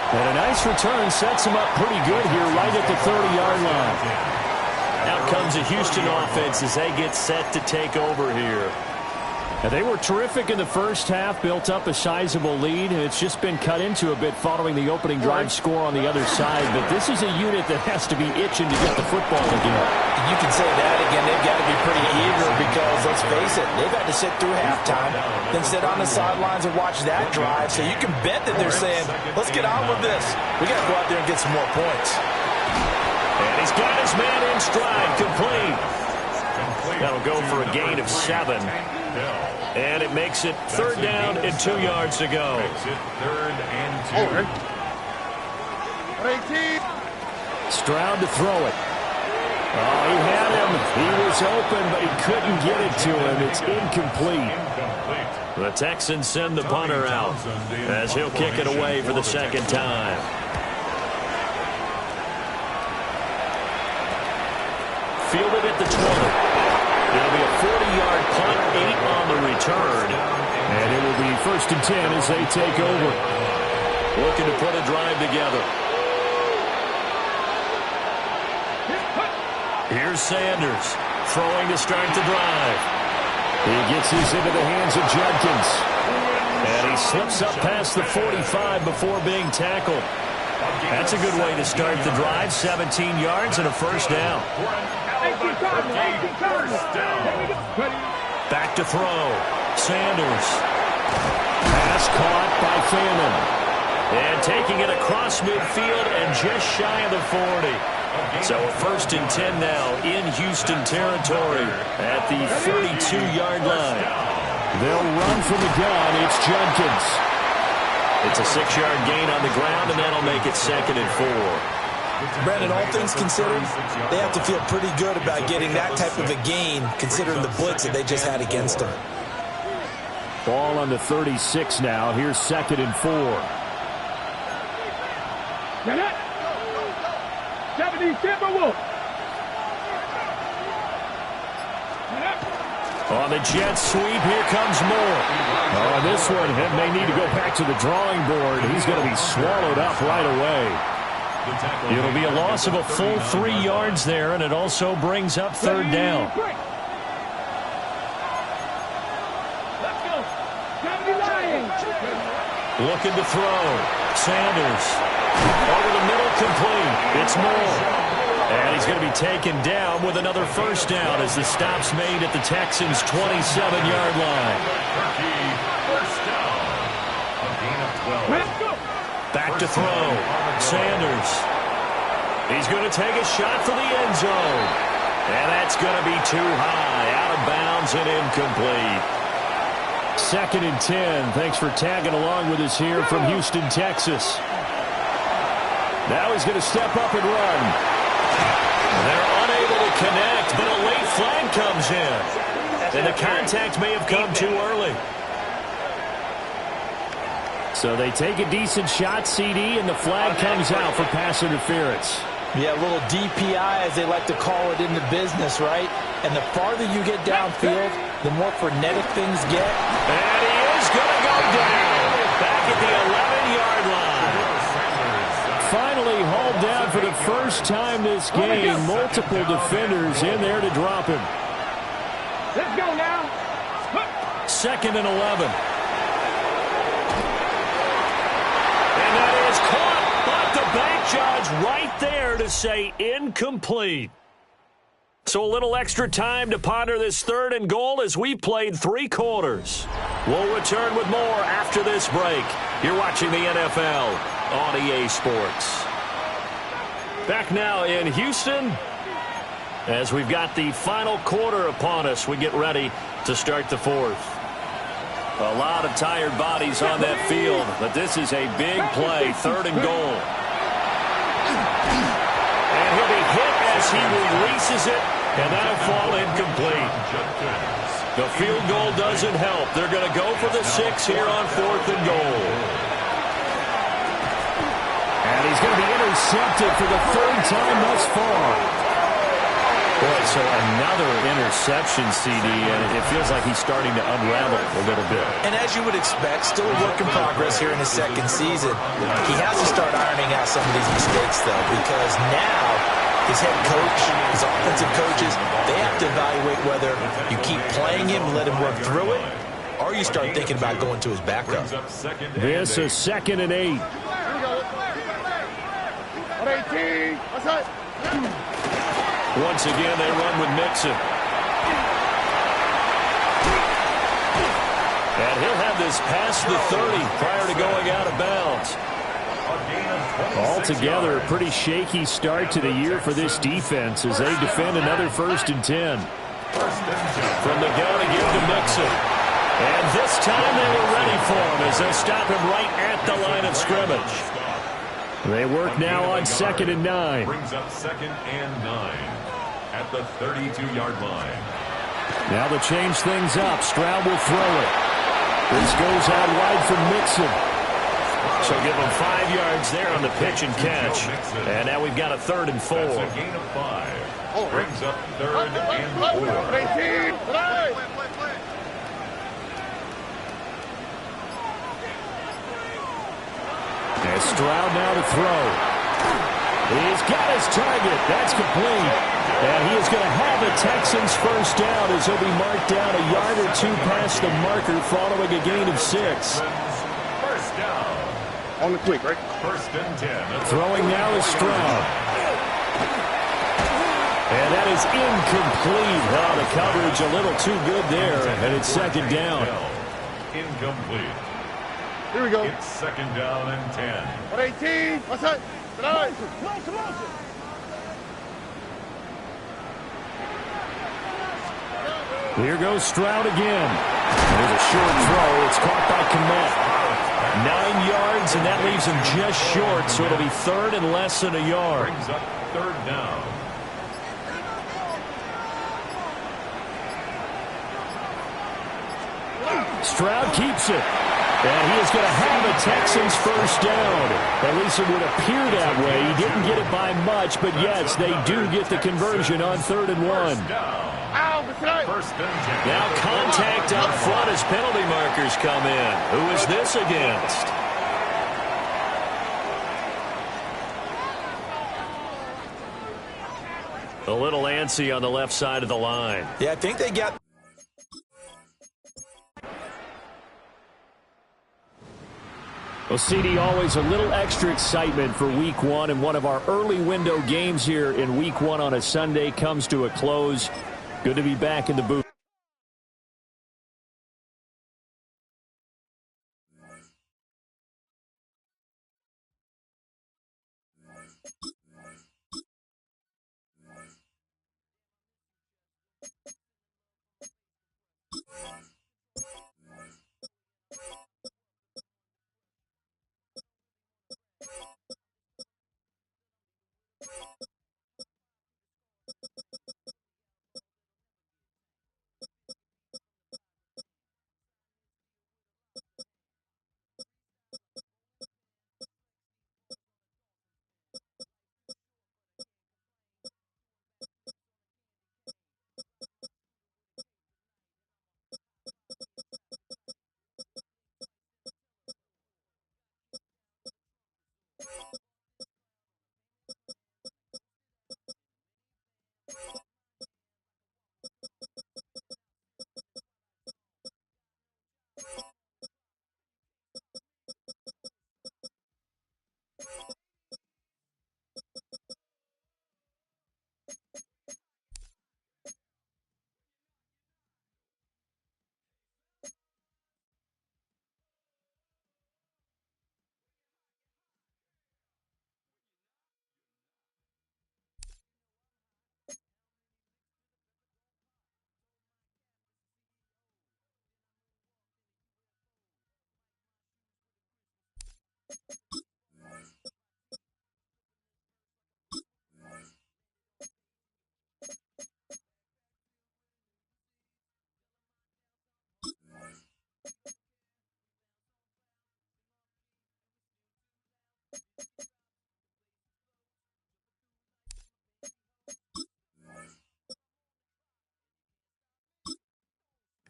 And a nice return sets him up pretty good here right at the 30-yard line. Out comes a Houston offense as they get set to take over here. And they were terrific in the first half, built up a sizable lead, and it's just been cut into a bit following the opening drive score on the other side. But this is a unit that has to be itching to get the football again. You can say that again. They've got to be pretty eager because, let's face it, they've had to sit through halftime, then sit on the sidelines and watch that drive. So you can bet that they're saying, let's get on with this. We got to go out there and get some more points. And he's got his man in stride, complete. That'll go for a gain of 7. And it makes it 3rd down and 2 yards to go. Stroud to throw it. Oh, he had him. He was open, but he couldn't get it to him. It's incomplete. The Texans send the punter out as he'll kick it away for the 2nd time. Fielded at the 20. It'll be a 40-yard punt, 8 on the return. And it will be 1st and 10 as they take over. Looking to put a drive together. Here's Sanders throwing to start the drive. He gets this into the hands of Judkins. And he slips up past the 45 before being tackled. That's a good way to start the drive. 17 yards and a 1st down. Back to throw. Sanders. Pass caught by Fannin. And taking it across midfield and just shy of the 40. So a 1st and 10 now in Houston territory at the 32-yard line. They'll run from the gun. It's Judkins. It's a 6-yard gain on the ground, and that'll make it 2nd and 4. Brandon, all things considered, they have to feel pretty good about getting that type of a gain, considering the blitz that they just had against them. Ball on the 36 now. Here's 2nd and 4. 70 Timberwolves. On the jet sweep, here comes Moore. Oh, this one may need to go back to the drawing board. He's going to be swallowed up right away. It'll be a loss of a full 3 yards there, and it also brings up 3rd down. Let's go. 70 Lions. Looking to throw. Sanders. Over the middle, complete. It's Moore. And he's going to be taken down with another 1st down as the stop's made at the Texans' 27-yard line. Back to throw. Sanders. He's going to take a shot for the end zone. And that's going to be too high. Out of bounds and incomplete. 2nd and 10. Thanks for tagging along with us here from Houston, Texas. Now he's going to step up and run. They're unable to connect, but a late flag comes in. And the contact may have come too early. So they take a decent shot, CD, and the flag comes out for pass interference. Yeah, a little DPI, as they like to call it in the business, right? And the farther you get downfield, the more frenetic things get. And he is going to go down. Back at the 11-yard line. Finally hauled down for the first time this game. Multiple defenders in there to drop him. Let's go now. 2nd and 11. And that is caught, but the bank judge right there to say incomplete. So a little extra time to ponder this 3rd and goal as we played 3 quarters. We'll return with more after this break. You're watching the NFL on EA Sports. Back now in Houston as we've got the final quarter upon us. We get ready to start the 4th. A lot of tired bodies on that field, but this is a big play, 3rd and goal. And he'll be hit as he releases it, and that'll fall incomplete. The field goal doesn't help. They're going to go for the 6 here on 4th and goal. And he's going to be intercepted for the 3rd time thus far. Boy, so another interception, CD, and it feels like he's starting to unravel a little bit. And as you would expect, still a work in progress here in his 2nd season. He has to start ironing out some of these mistakes, though, because now his head coach, his offensive coaches, they have to evaluate whether you keep playing him and let him work through it, or you start thinking about going to his backup. This is 2nd and 8. 18. What's up? Once again, they run with Mixon. And he'll have this past the 30 prior to going out of bounds. Altogether, a pretty shaky start to the year for this defense as they defend another 1st and 10. From the gun again to Mixon. And this time they were ready for him as they stop him right at the line of scrimmage. They work now on 2nd and 9. Brings up 2nd and 9 at the 32-yard line. Now to change things up, Stroud will throw it. This goes out wide for Mixon. So give him 5 yards there on the pitch and catch. And now we've got a 3rd and 4. That's a gain of 5. Brings up 3rd and 4. And Stroud now to throw. He's got his target. That's complete. And he is going to have the Texans first down as he'll be marked down a yard or 2 past the marker following a gain of 6. First down. On the quick, right? 1st and 10. Throwing now is Stroud. And that is incomplete. Oh, the coverage a little too good there. And it's 2nd down. Incomplete. Here we go. It's 2nd down and 10. 18. What's up? Here goes Stroud again. There's a short throw. It's caught by Kmet. 9 yards, and that leaves him just short, so it'll be 3rd and less than a yard. Brings up 3rd down. Stroud keeps it. And he is going to have the Texans first down. At least it would appear that way. He didn't get it by much, but yes, they do get the conversion on 3rd and 1. Now contact up front as penalty markers come in. Who is this against? A little antsy on the left side of the line. Yeah, I think they got... Well, CD, always a little extra excitement for Week 1, and one of our early window games here in Week 1 on a Sunday comes to a close. Good to be back in the booth.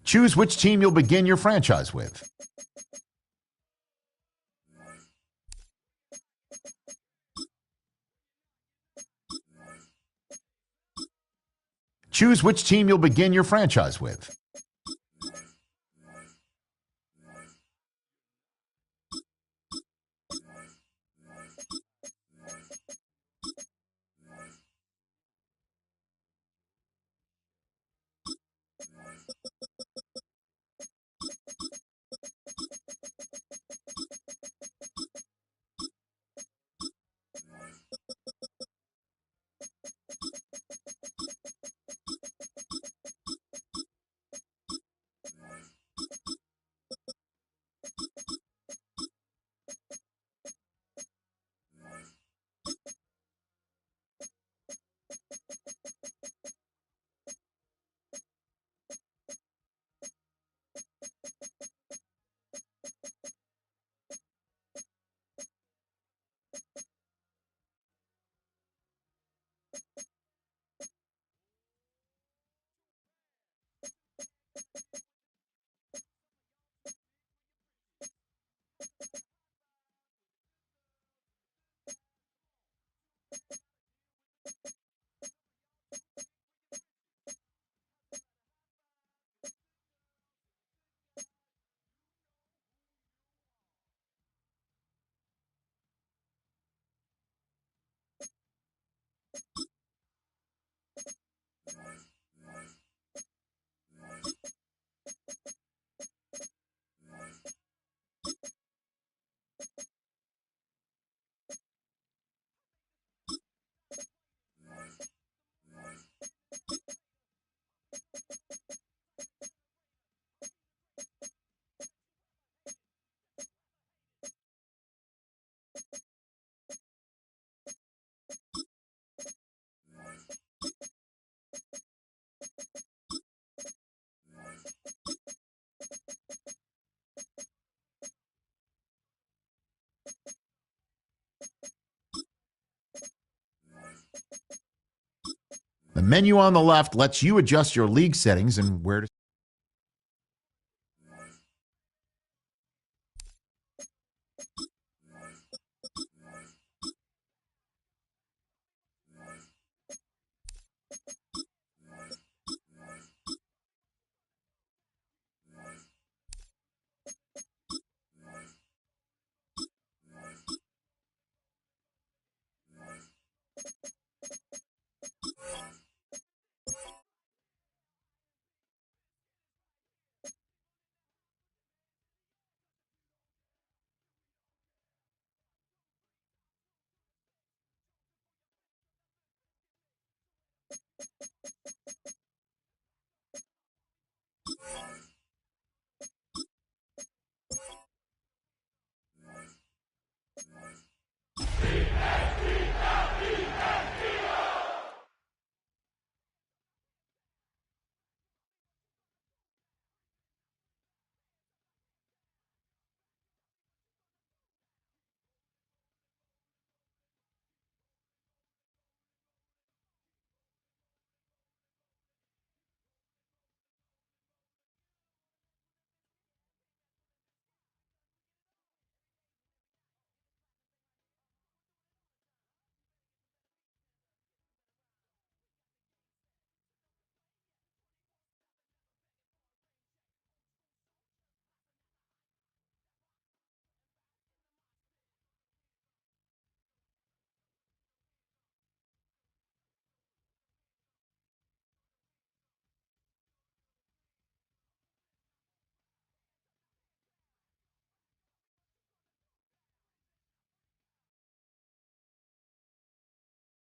Choose which team you'll begin your franchise with. Choose which team you'll begin your franchise with. The menu on the left lets you adjust your league settings and where to.